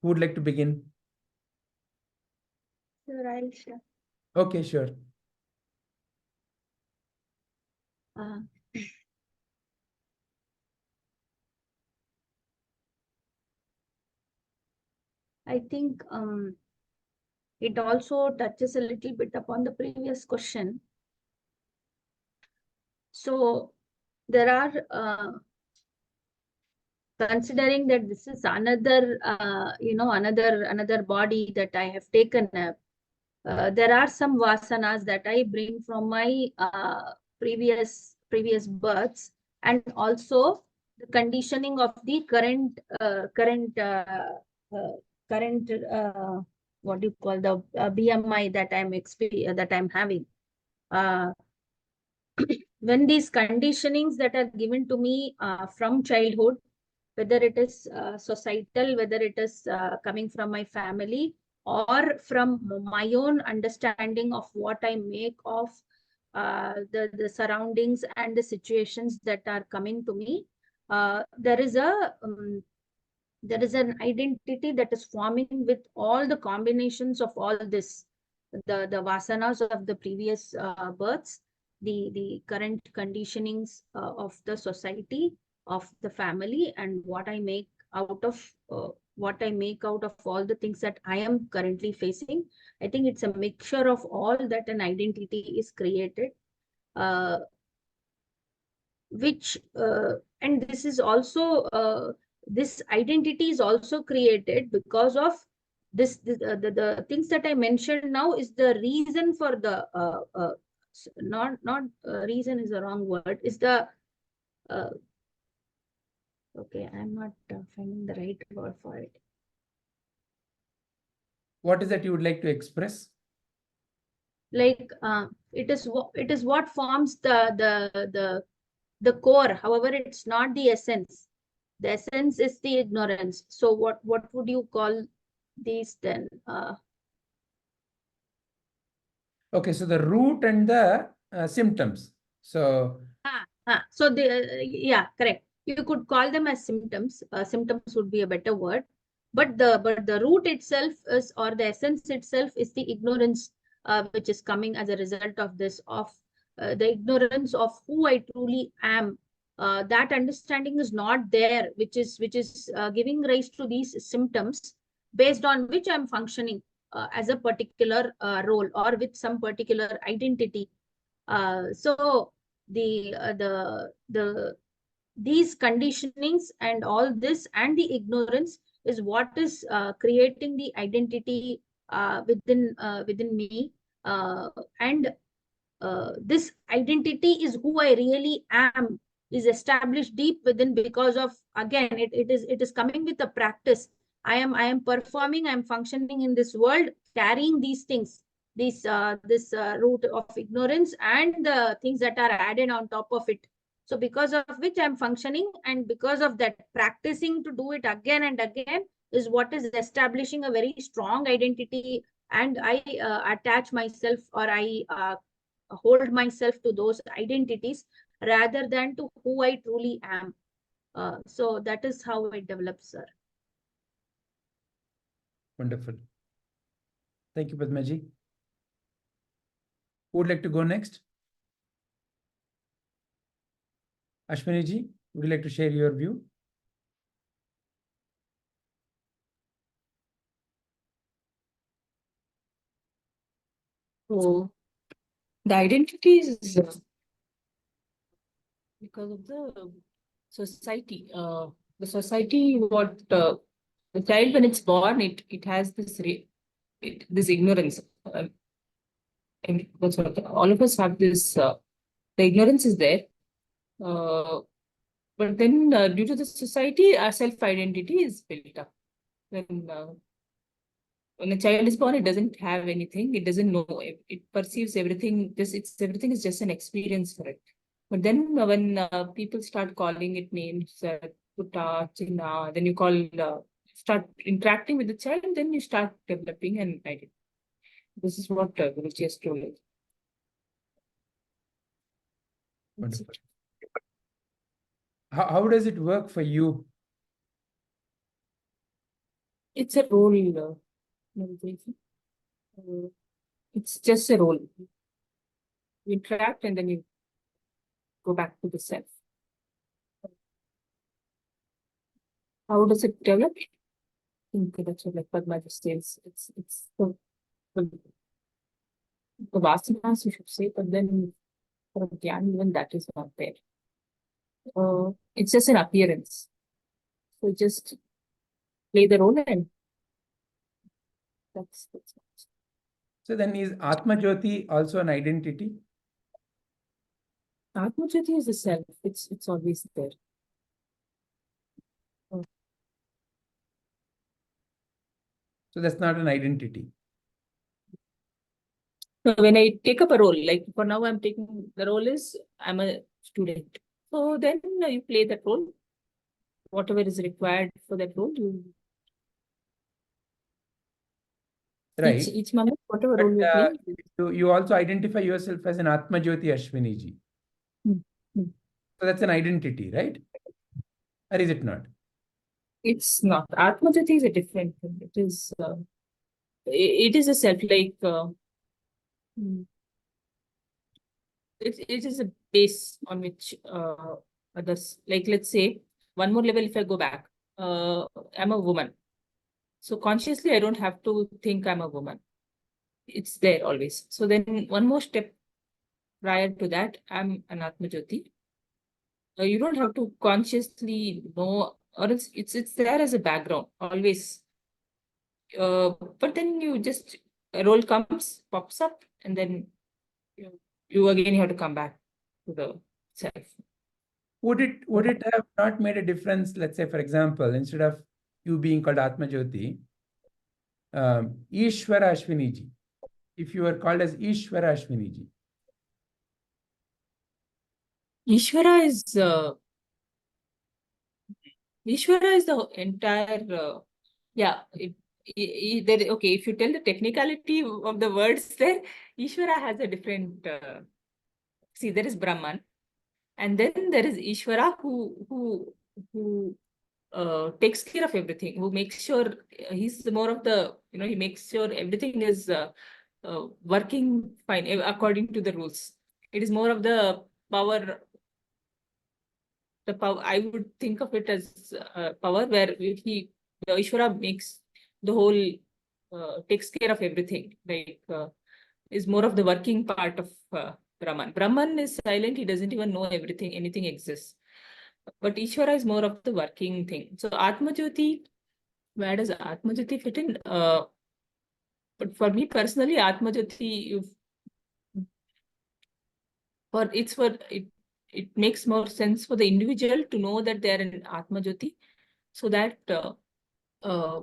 Who would like to begin? Sir, I'll share. Okay, sure. I think it also touches a little bit upon the previous question. So there are considering that this is another another body that I have taken up, there are some vasanas that I bring from my previous births, and also the conditioning of the current what do you call the BMI that I'm having. When these conditionings that are given to me from childhood, whether it is societal, whether it is coming from my family, or from my own understanding of what I make of the surroundings and the situations that are coming to me, there is an identity that is forming with all the combinations of all this, the vasanas of the previous births, the current conditionings of the society, of the family, and what I make out of all the things that I am currently facing. I think it's a mixture of all that an identity is created, and this is also this identity is also created because of the things that I mentioned now is the reason for the not reason is the wrong word, is the okay, I'm not finding the right word for it. What is that you would like to express? Like it is what forms the core. However, it's not the essence. The essence is the ignorance. So what would you call these then? Okay, so the root and the symptoms. So So yeah, correct. You could call them as symptoms. Symptoms would be a better word. But the root itself is, or the essence itself is the ignorance, which is coming as a result of this, of the ignorance of who I truly am. That understanding is not there, which is giving rise to these symptoms, based on which I'm functioning as a particular role or with some particular identity. So these conditionings and all this and the ignorance is what is creating the identity within me, and this identity is who I really am, is established deep within, because of, again, it is coming with a practice. I am performing, I am functioning in this world, carrying these things, this root of ignorance and the things that are added on top of it. So because of which I'm functioning, and because of that, practicing to do it again and again is what is establishing a very strong identity. And I attach myself, or I hold myself to those identities rather than to who I truly am. So that is how it develops, sir. wonderful. Thank you, Padmaji. Who would like to go next? Ashwini ji, would you like to share your view? So the identity is because of the society. The society, what the child, when it's born, it has this this ignorance. And that's what all of us have this. The ignorance is there. But then due to the society, our self-identity is built up. When a child is born, it doesn't have anything. It doesn't know. It perceives everything. Everything is just an experience for it. But then when people start calling it names, Puta, Chinna, then you start interacting with the child, and then you start developing an identity. This is what Guruji has told us. Wonderful. How does it work for you? It's a role. It's just a role. You interact and then you go back to the self. How does it develop? I think that's what, like Padma just says. It's the vasanas, you should say, but then for Dhyan, even that is not there. It's just an appearance. So just play the role, and that's So then is Atma Jyoti also an identity? Atma Jyoti is the self. It's always there. So that's not an identity. So when I take up a role, like for now, I'm taking the role is I'm a student. So then you play that role. Whatever is required for that role, you Right. each moment, whatever But role you're playing. you also identify yourself as an Atma Jyoti Ashwini ji. Hmm. So that's an identity, right? Or is it not? It's not. Atma Jyoti is a different thing. It is a self, like it is a base on which others, like let's say one more level, if I go back, I'm a woman. So consciously, I don't have to think I'm a woman. It's there always. So then one more step prior to that, I'm an Atma Jyoti. You don't have to consciously know, or it's there as a background always. But then you just, a role comes, pops up, and then you again have to come back to the self. Would it have not made a difference, let's say, for example, instead of you being called Atma Jyoti, Ishvara Ashwini ji, if you were called as Ishvara Ashwini ji? Ishvara is the entire, okay, if you tell the technicality of the words there, Ishvara has a different, see, there is Brahman, and then there is Ishvara who takes care of everything, who makes sure he's more of the, he makes sure everything is working fine according to the rules. It is more of the power. The power, I would think of it as power, where the Ishvara makes the whole, takes care of everything, like is more of the working part of Brahman. Brahman is silent, he doesn't even know anything exists. But Ishvara is more of the working thing. So Atma Jyoti, where does Atma Jyoti fit in? But for me personally, Atma Jyoti, it makes more sense for the individual to know that they're an Atma Jyoti, so that I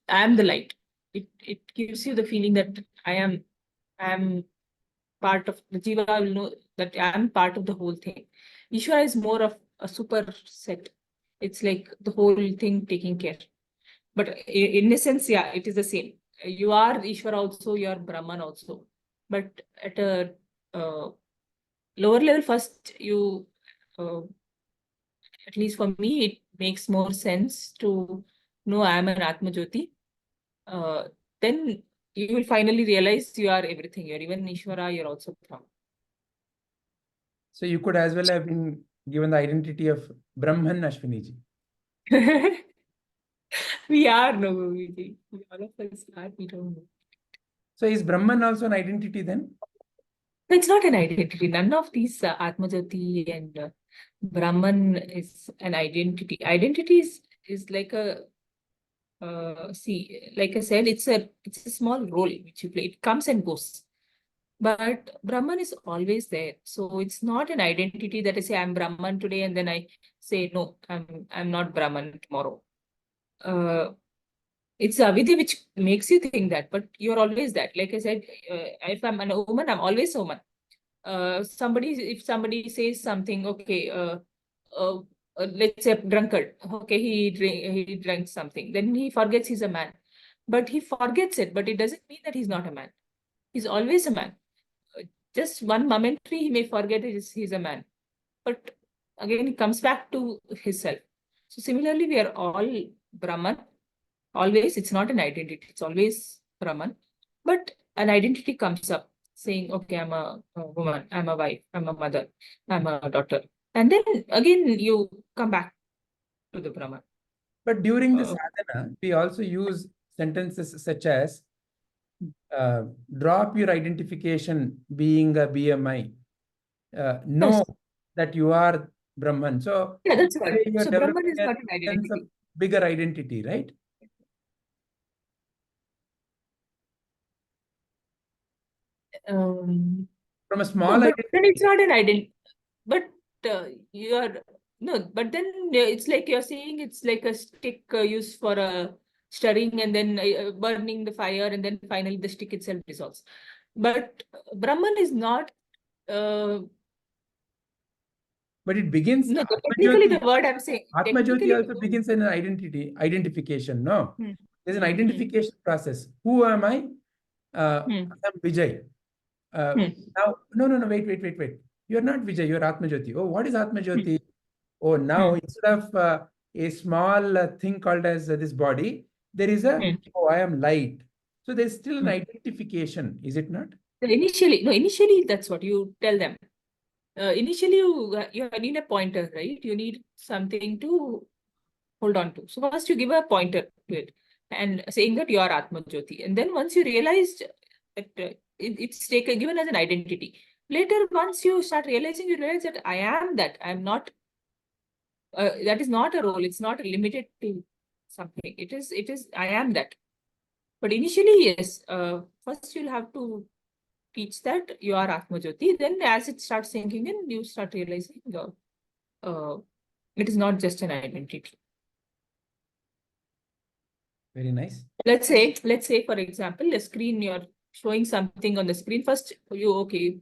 am the light. It gives you the feeling that I am part of the Jiva. I will know that I am part of the whole thing. Ishvara is more of a superset. It's like the whole thing taking care. But in a sense, yeah, it is the same. You are Ishvara also, you are Brahman also. But at a lower level, first you, at least for me, it makes more sense to know I am an Atma Jyoti. Then you will finally realize you are everything. You're even Ishvara, you're also Brahman. So you could as well have been given the identity of Brahman Ashwini ji. We are, no, all of us are, we don't know. So is Brahman also an identity then? It's not an identity. None of these Atma Jyoti and Brahman is an identity. Identity is like a, see, like I said, it's a small role which you play. It comes and goes. But Brahman is always there. So it's not an identity that I say I'm Brahman today and then I say, no, I'm not Brahman tomorrow. It's avidya which makes you think that, but you're always that. Like I said, if I'm a woman, I'm always a woman. If somebody says something, okay, let's say a drunkard, okay, he drank something, then he forgets he's a man. But he forgets it, but it doesn't mean that he's not a man. He's always a man. Just one momentary, he may forget he's a man. But again, he comes back to himself. So similarly, we are all Brahman. Always, it's not an identity. It's always Brahman. But an identity comes up saying, okay, I'm a woman, I'm a wife, I'm a mother, I'm a daughter. And then again, you come back to the Brahman. But during the sadhana, we also use sentences such as, drop your identification being a BMI. Know Yes. that you are Brahman. So, Yeah, that's what. you're So Brahman developing is a not an sense of identity. bigger identity, right? From a No, small but identity. then it's not an identity. But you are no, but then it's like you're saying it's like a stick used for stirring and then burning the fire, and then finally the stick itself dissolves. But Brahman is not. But it begins, No, Atma technically Jyoti, the word I'm saying. Atma Jyoti Technically, also begins in an identification. No, Hmm. there's an identification process. Who am I? I am Vijay. Now, no, wait. You're not Vijay, you're Atma Jyoti. Oh, what is Atma Jyoti? Oh, now instead of a small thing called as this body, there is a, oh, I am light. So there's still an identification, is it not? Initially that's what you tell them. Initially you need a pointer, right? You need something to hold on to. So first you give a pointer to it and saying that you are Atma Jyoti. And then once you realized that it's given as an identity. Later, once you start realizing, you realize that I am that. I'm not. That is not a role. It's not limited to something. It is. I am that. But initially, yes. First, you'll have to teach that you are Atma Jyoti. Then, as it starts sinking in, you start realizing it is not just an identity. Very nice. Let's say, for example, the screen, you're showing something on the screen. First, you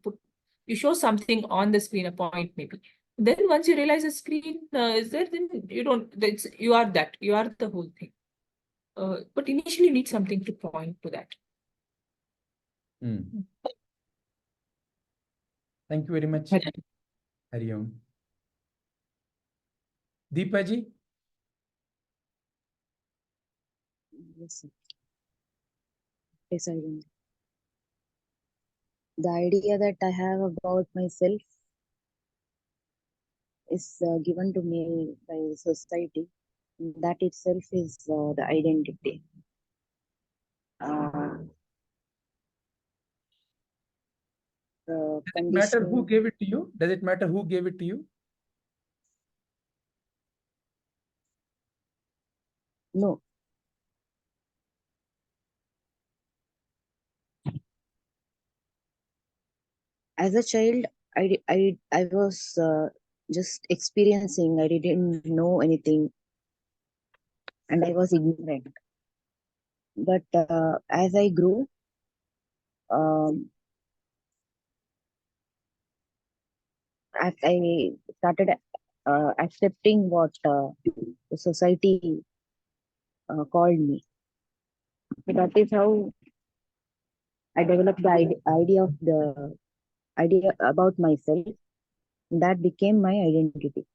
show something on the screen, a point maybe. Then once you realize the screen is there, then you are that. You are the whole thing. But initially, you need something to point to that. Thank you very much. Hari Om. Deepa ji? Yes, sir. Yes, I will. The idea that I have about myself is given to me by society. That itself is the identity. The Does it matter who conditioning. gave it to you? Does it matter who gave it to you? No. As a child, I was just experiencing. I didn't know anything, and I was ignorant. But as I grew, as I started accepting what the society called me. So that is how I developed the idea about myself. That became my identity.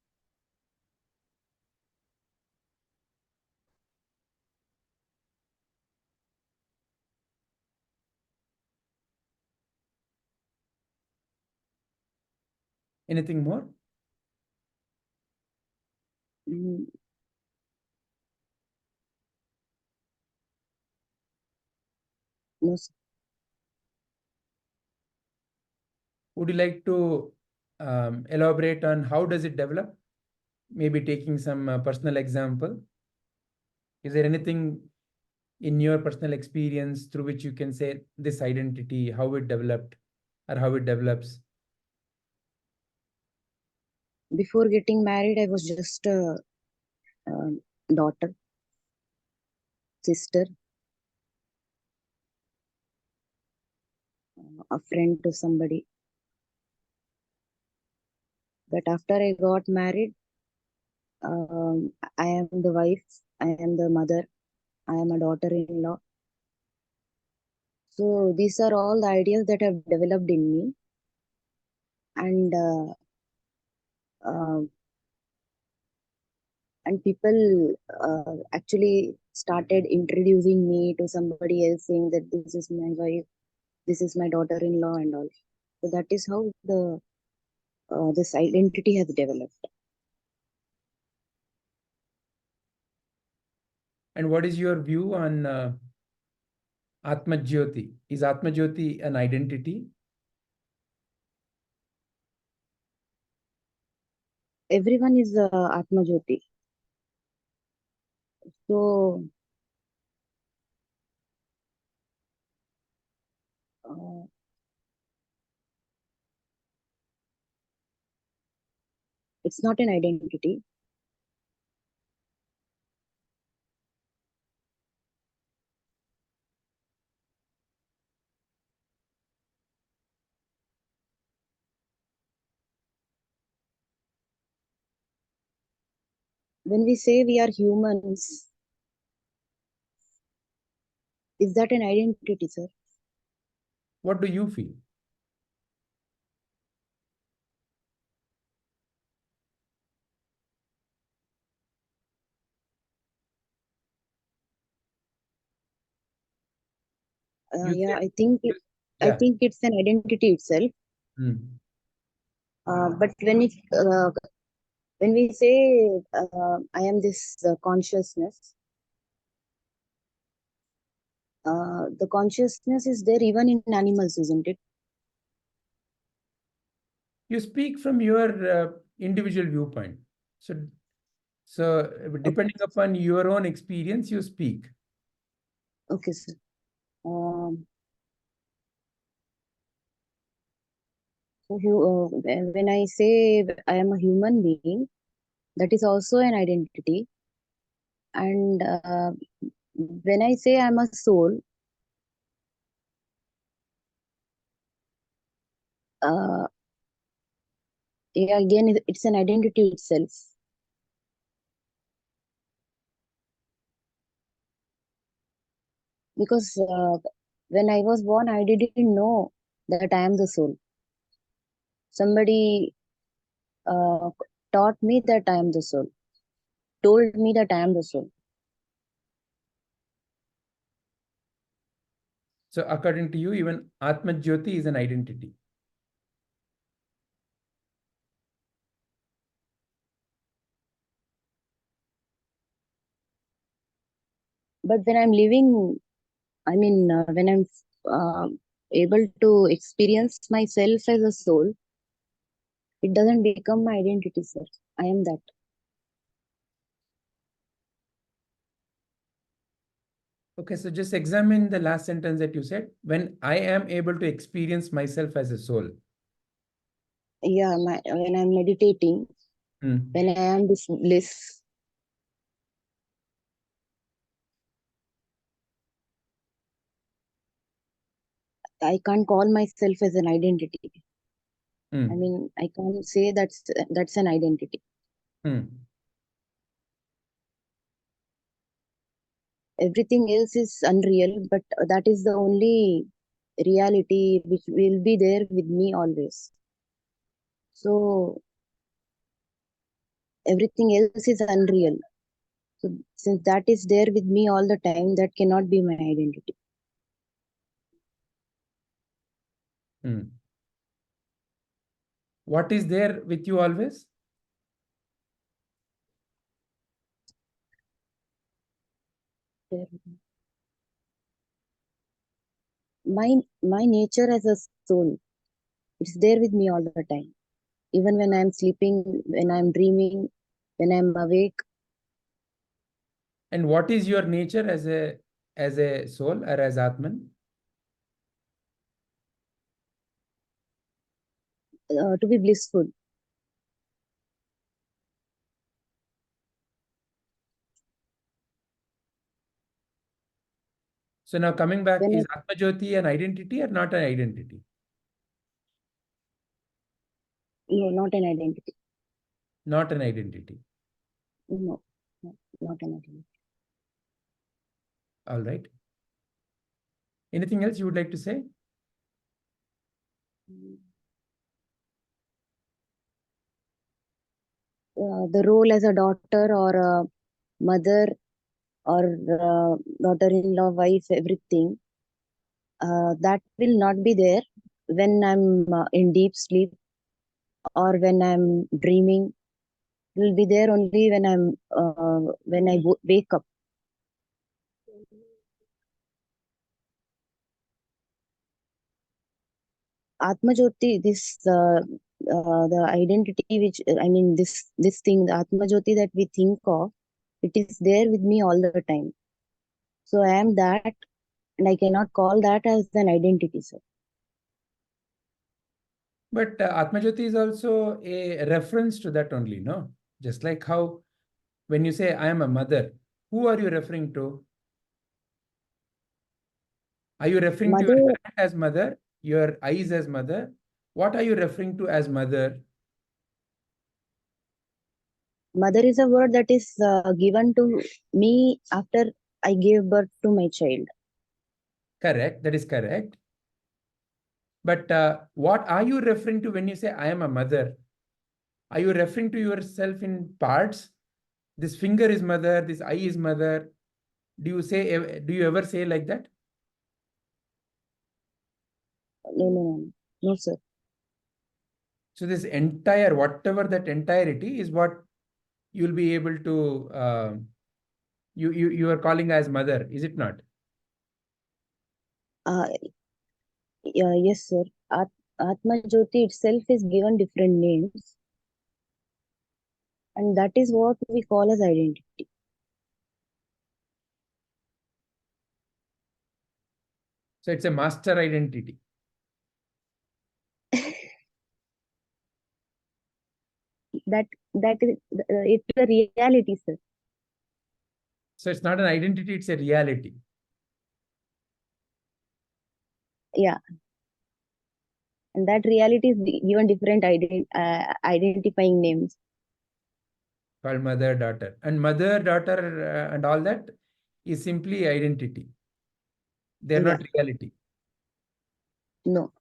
Anything more? Mm, no, sir. Would you like to elaborate on how does it develop? Maybe taking some personal example. Is there anything in your personal experience through which you can say this identity, how it developed or how it develops? Before getting married, I was just a daughter, sister, a friend to somebody. But after I got married, I am the wife, I am the mother, I am a daughter-in-law. So these are all the ideas that have developed in me. And people actually started introducing me to somebody else, saying that this is my wife, this is my daughter-in-law, and all. So that is how this identity has developed. And what is your view on Atma Jyoti? Is Atma Jyoti an identity? Everyone is Atma Jyoti. So It's not an identity. When we say we are humans, is that an identity, sir? What do you feel? You Yeah, said, I yeah. think it's an identity itself. Hmm. But when we say I am this consciousness, the consciousness is there even in animals, isn't it? You speak from your individual viewpoint. So depending upon your own experience, you speak. Okay, sir. So when I say I am a human being, that is also an identity. And when I say I'm a soul, uh, yeah, again, it's an identity itself. Because when I was born, I didn't know that I am the soul. Somebody taught me that I am the soul, told me that I am the soul. So according to you, even Atma Jyoti is an identity. But when I'm living, when I'm uh, able to experience myself as a soul, it doesn't become my identity, sir. I am that. Okay, so just examine the last sentence that you said. When I am able to experience myself as a soul. Yeah, when I'm meditating, Hmm. when I am this bliss, I can't call myself as an identity. Hmm. I mean, I can't say that's an identity. Hmm. Everything else is unreal, but that is the only reality which will be there with me always. So everything else is unreal. So since that is there with me all the time, that cannot be my identity. Hmm. What is there with you always? My nature as a soul, it's there with me all the time. Even when I'm sleeping, when I'm dreaming, when I'm awake. And what is your nature as a soul or as Atman? To be blissful. So now coming back, When is Atma Jyoti an identity or not an identity? no, not an identity. Not an identity. No, not an identity. All right. Anything else you would like to say? The role as a daughter or a mother or daughter-in-law, wife, everything, that will not be there when I'm in deep sleep or when I'm dreaming. It will be there only when I wake up. Atma Jyoti, the identity which this thing, the Atma Jyoti that we think of, it is there with me all the time. So I am that, and I cannot call that as an identity, sir. But Atmajyoti is also a reference to that only, no? Just like how when you say I am a mother, who are you referring to? Are you referring to your Mother, hand as mother, your eyes as mother? What are you referring to as mother? mother is a word that is given to me after I gave birth to my child. Correct, that is correct. But what are you referring to when you say I am a mother? Are you referring to yourself in parts? This finger is mother, this eye is mother. Do you ever say like that? No, sir. So this entire, whatever that entirety is what you'll be able to, you are calling as mother, is it not? Yes, sir. Atma Jyoti itself is given different names, and that is what we call as identity. So it's a master identity. That is it's a reality, sir. So it's not an identity, it's a reality. Yeah, and that reality is given different identifying names. Called mother, daughter. And mother, daughter, and all that is simply identity. They're Yeah. not reality. No,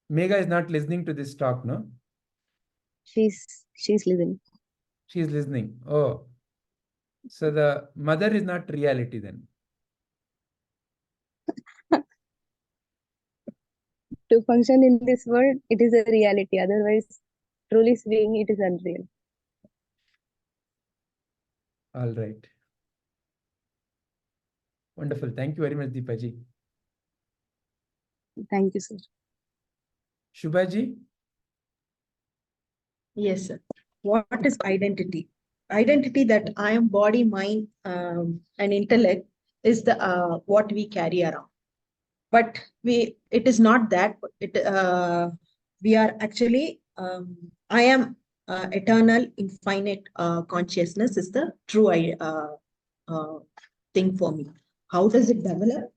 Megha is not listening to this talk, no? she's listening. She's listening. Oh, so the mother is not reality then. To function in this world, it is a reality. Otherwise, truly speaking, it is unreal. All right. Wonderful. Thank you very much, Deepaji. Thank you, sir. Shubhaji? Yes, sir. What is identity? Identity that I am body, mind, and intellect is the what we carry around. But it is not that. We are actually I am eternal, infinite consciousness is the true thing for me. How does it develop?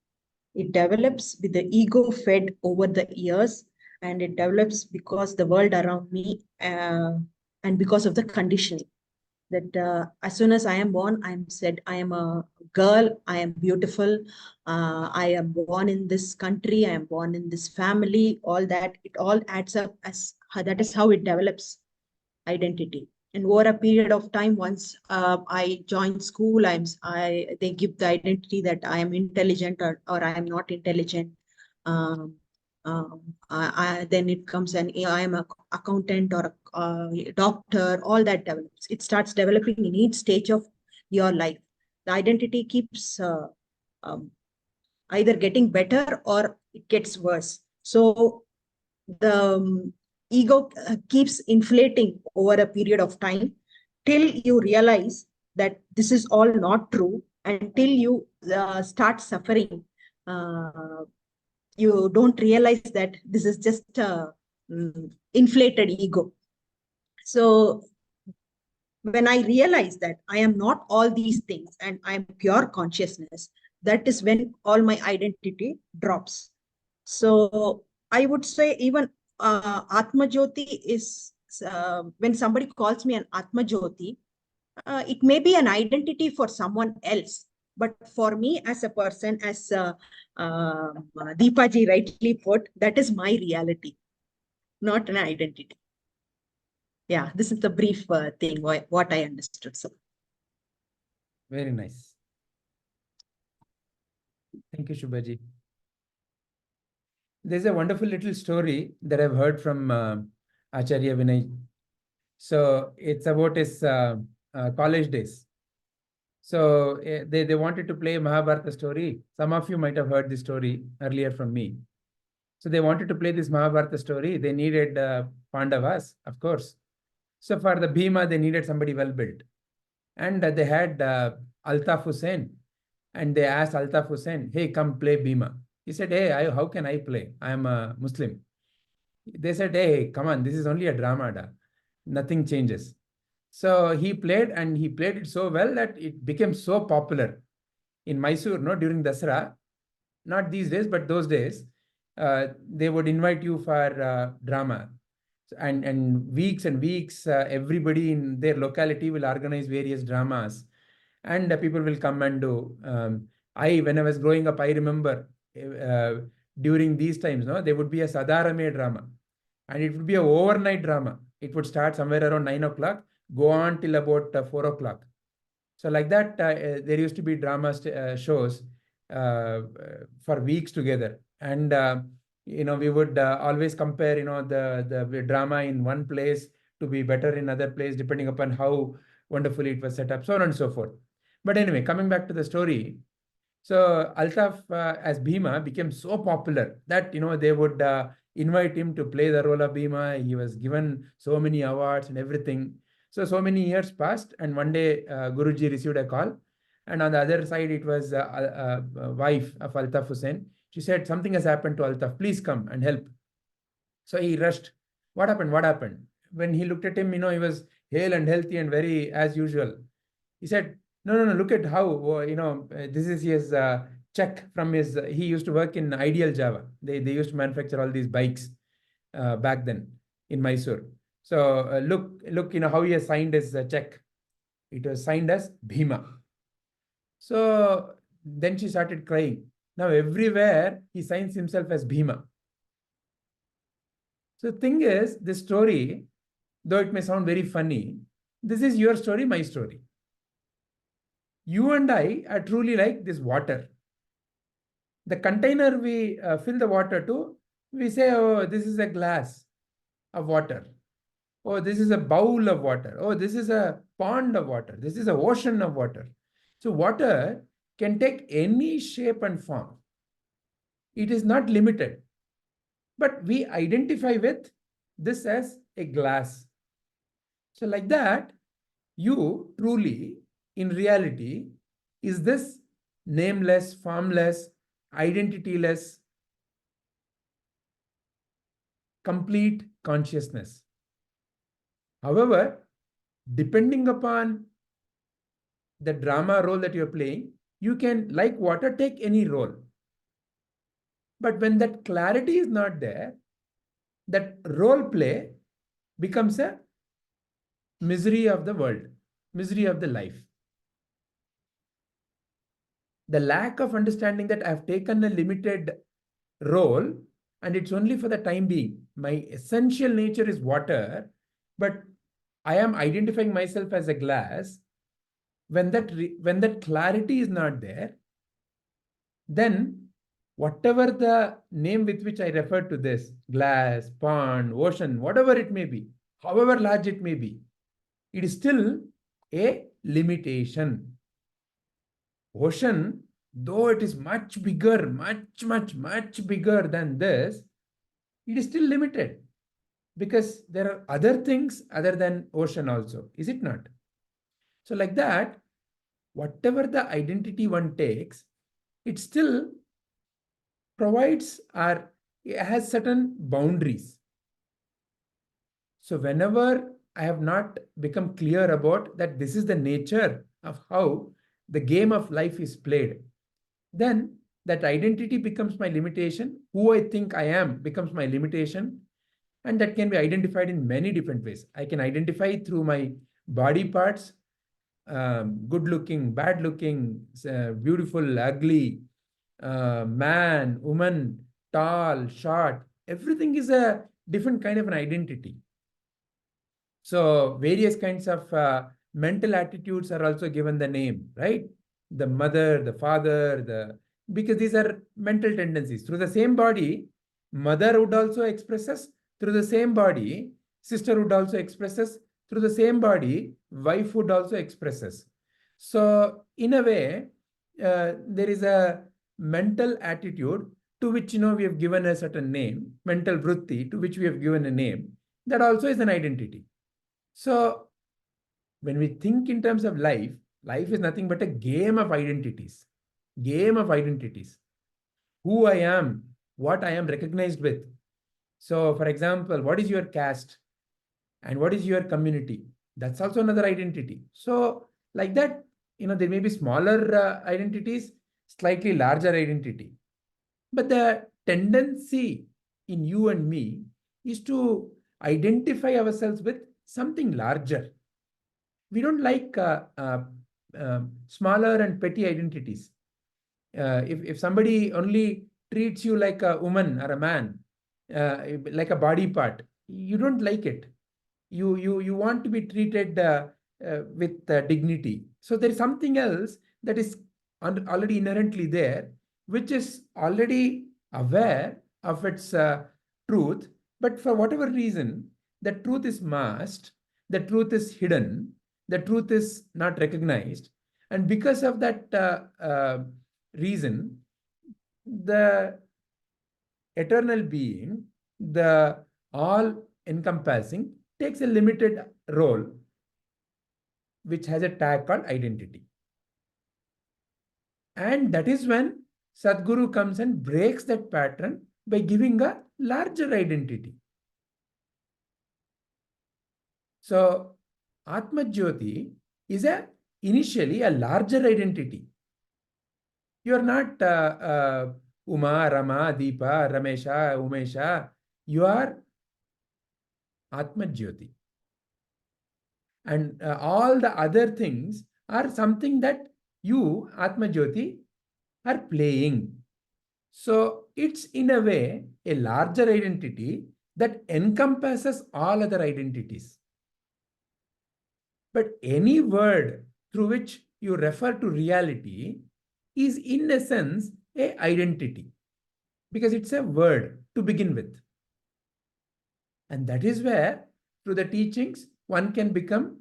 It develops with the ego fed over the years, and it develops because the world around me and because of the conditioning that as soon as I am born, I'm said I am a girl, I am beautiful, I am born in this country, I am born in this family, all that, it all adds up as that is how it develops identity. And over a period of time, once I join school, they give the identity that I am intelligent or I am not intelligent. Then it comes and I am a accountant or a doctor. All that develops. It starts developing in each stage of your life. The identity keeps either getting better or it gets worse. So the ego keeps inflating over a period of time till you realize that this is all not true, until you start suffering. You don't realize that this is just inflated ego. So when I realize that I am not all these things and I am pure consciousness, that is when all my identity drops. So I would say even Atma Jyoti is, when somebody calls me an Atma Jyoti, it may be an identity for someone else. But for me as a person, as Deepaji rightly put, that is my reality, not an identity. Yeah, this is the brief thing, what I understood. So. Very nice. Thank you, Shubhaji. There's a wonderful little story that I've heard from Acharya Vinay. So it's about his college days. So they wanted to play a Mahabharata story. Some of you might have heard this story earlier from me. So they wanted to play this Mahabharata story. They needed Pandavas, of course. So for the Bhima, they needed somebody well built. And they had Altaf Hussain. And they asked Altaf Hussain, hey, come play Bhima. He said, hey, how can I play? I am a Muslim. They said, hey, come on, this is only a drama. Da. Nothing changes. So he played, and he played it so well that it became so popular in Mysore, no, during Dasara. Not these days, but those days, they would invite you for drama. And weeks and weeks, everybody in their locality will organize various dramas, and people will come and do. When I was growing up, I remember during these times, no, there would be a Sadarame drama, and it would be an overnight drama. It would start somewhere around 9 o'clock, go on till about 4 o'clock. So like that, there used to be drama shows for weeks together. And, we would always compare, the drama in one place to be better in other place, depending upon how wonderfully it was set up, so on and so forth. But anyway, coming back to the story. So Altaf as Bhima became so popular that, they would invite him to play the role of Bhima. He was given so many awards and everything. So many years passed, and one day Guruji received a call, and on the other side it was a wife of Altaf Hussain. She said, something has happened to Altaf, please come and help. So he rushed. What happened? What happened? When he looked at him, he was hale and healthy and very as usual. He said, no, look at how, this is his check from his, he used to work in Ideal Java. They used to manufacture all these bikes back then in Mysore. So look, how he has signed his check. It was signed as Bhima. So then she started crying. Now everywhere he signs himself as Bhima. So the thing is, this story, though it may sound very funny, this is your story, my story. You and I are truly like this water. The container we fill the water to, we say, oh, this is a glass of water. Oh, this is a bowl of water. Oh, this is a pond of water. This is an ocean of water. So water can take any shape and form. It is not limited. But we identify with this as a glass. So like that, you truly, in reality, is this nameless, formless, identityless, complete consciousness. However, depending upon the drama role that you're playing, you can, like water, take any role. But when that clarity is not there, that role play becomes a misery of the world, misery of the life. The lack of understanding that I've taken a limited role and it's only for the time being. My essential nature is water, but I am identifying myself as a glass. When that clarity is not there, then whatever the name with which I refer to this, glass, pond, ocean, whatever it may be, however large it may be, it is still a limitation. Ocean, though it is much bigger, much bigger than this, it is still limited because there are other things other than ocean also, is it not? So like that, whatever the identity one takes, it still provides or it has certain boundaries. So whenever I have not become clear about that this is the nature of how the game of life is played, then that identity becomes my limitation. Who I think I am becomes my limitation. And that can be identified in many different ways. I can identify through my body parts, good looking, bad looking, beautiful, ugly, man, woman, tall, short. Everything is a different kind of an identity. So various kinds of mental attitudes are also given the name, right? The mother, the father, because these are mental tendencies. Through the same body, mother would also express us. Through the same body, sister would also express us. Through the same body, wife would also express us. So in a way, there is a mental attitude to which we have given a certain name, mental vritti to which we have given a name. That also is an identity. So when we think in terms of life, life is nothing but a game of identities. Game of identities. who I am, what I am recognized with. So, for example, what is your caste and what is your community? That's also another identity. So, like that, there may be smaller identities, slightly larger identity. But the tendency in you and me is to identify ourselves with something larger. We don't like smaller and petty identities. If somebody only treats you like a woman or a man, like a body part, you don't like it. You want to be treated with dignity. So there is something else that is already inherently there, which is already aware of its truth, but for whatever reason, the truth is masked, the truth is hidden, the truth is not recognized, and because of that reason, the eternal being, the all-encompassing, takes a limited role, which has a tag called identity. And that is when Sadhguru comes and breaks that pattern by giving a larger identity. So, Atma Jyoti is initially a larger identity. You are not Uma, Rama, Deepa, Ramesha, Umesha. You are Atma Jyoti. And all the other things are something that you, Atma Jyoti, are playing. So it's in a way a larger identity that encompasses all other identities. But any word through which you refer to reality is in a sense a identity, because it's a word to begin with. And that is where through the teachings one can become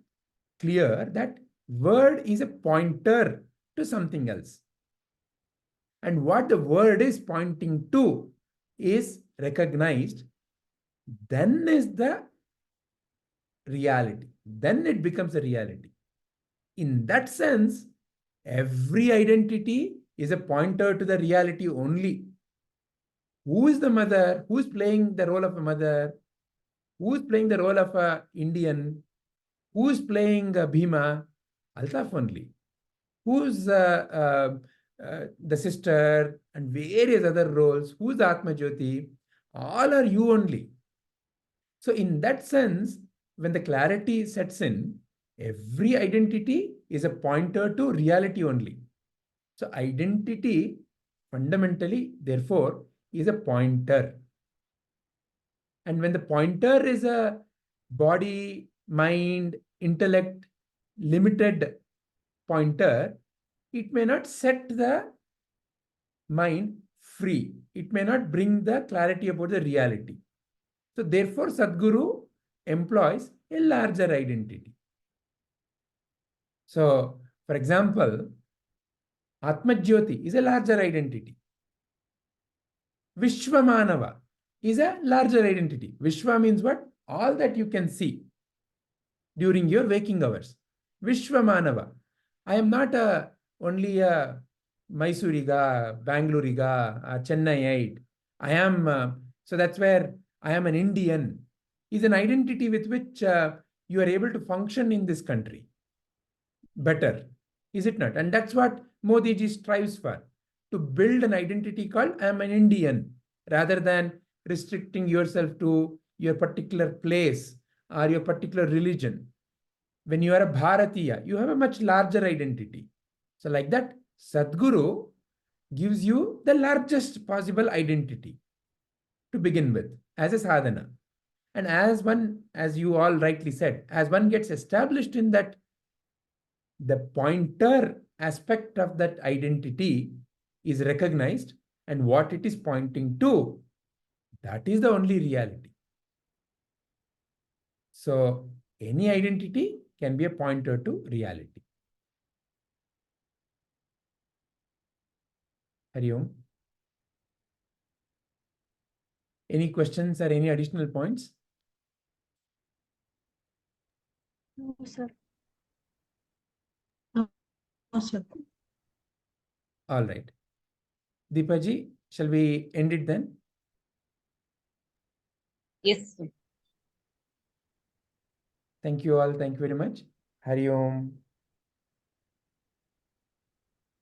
clear that word is a pointer to something else. And what the word is pointing to is recognized, then is the reality. Then it becomes a reality. In that sense, every identity is a pointer to the reality only. Who is the mother? Who is playing the role of a mother? Who is playing the role of an Indian? Who is playing Bhima? Altaf only. Who's the sister and various other roles? Who's the Atma Jyoti? All are you only. So in that sense, when the clarity sets in, every identity is a pointer to reality only. So identity fundamentally, therefore, is a pointer. And when the pointer is a body, mind, intellect, limited pointer, it may not set the mind free. It may not bring the clarity about the reality. So therefore, Sadhguru employs a larger identity. So, for example, Atma Jyoti is a larger identity. Vishwamanava is a larger identity. Vishwa means what? All that you can see during your waking hours. Vishwamanava. I am not only a Mysoreiga, Bangaloriga, Chennaiite. I am, so that's where I am an Indian, is an identity with which you are able to function in this country better, is it not? And that's what Modi ji strives for, to build an identity called I am an Indian, rather than restricting yourself to your particular place or your particular religion. When you are a Bharatiya, you have a much larger identity. So like that, Sadhguru gives you the largest possible identity to begin with as a sadhana. And as you all rightly said, as one gets established in that, the pointer aspect of that identity is recognized, and what it is pointing to, that is the only reality. So any identity can be a pointer to reality. Hari Om. Any questions or any additional points? No, sir. No, sir. All right. Deepaji, Shall we end it then? Yes. Thank you all. Thank you very much. Hari Om.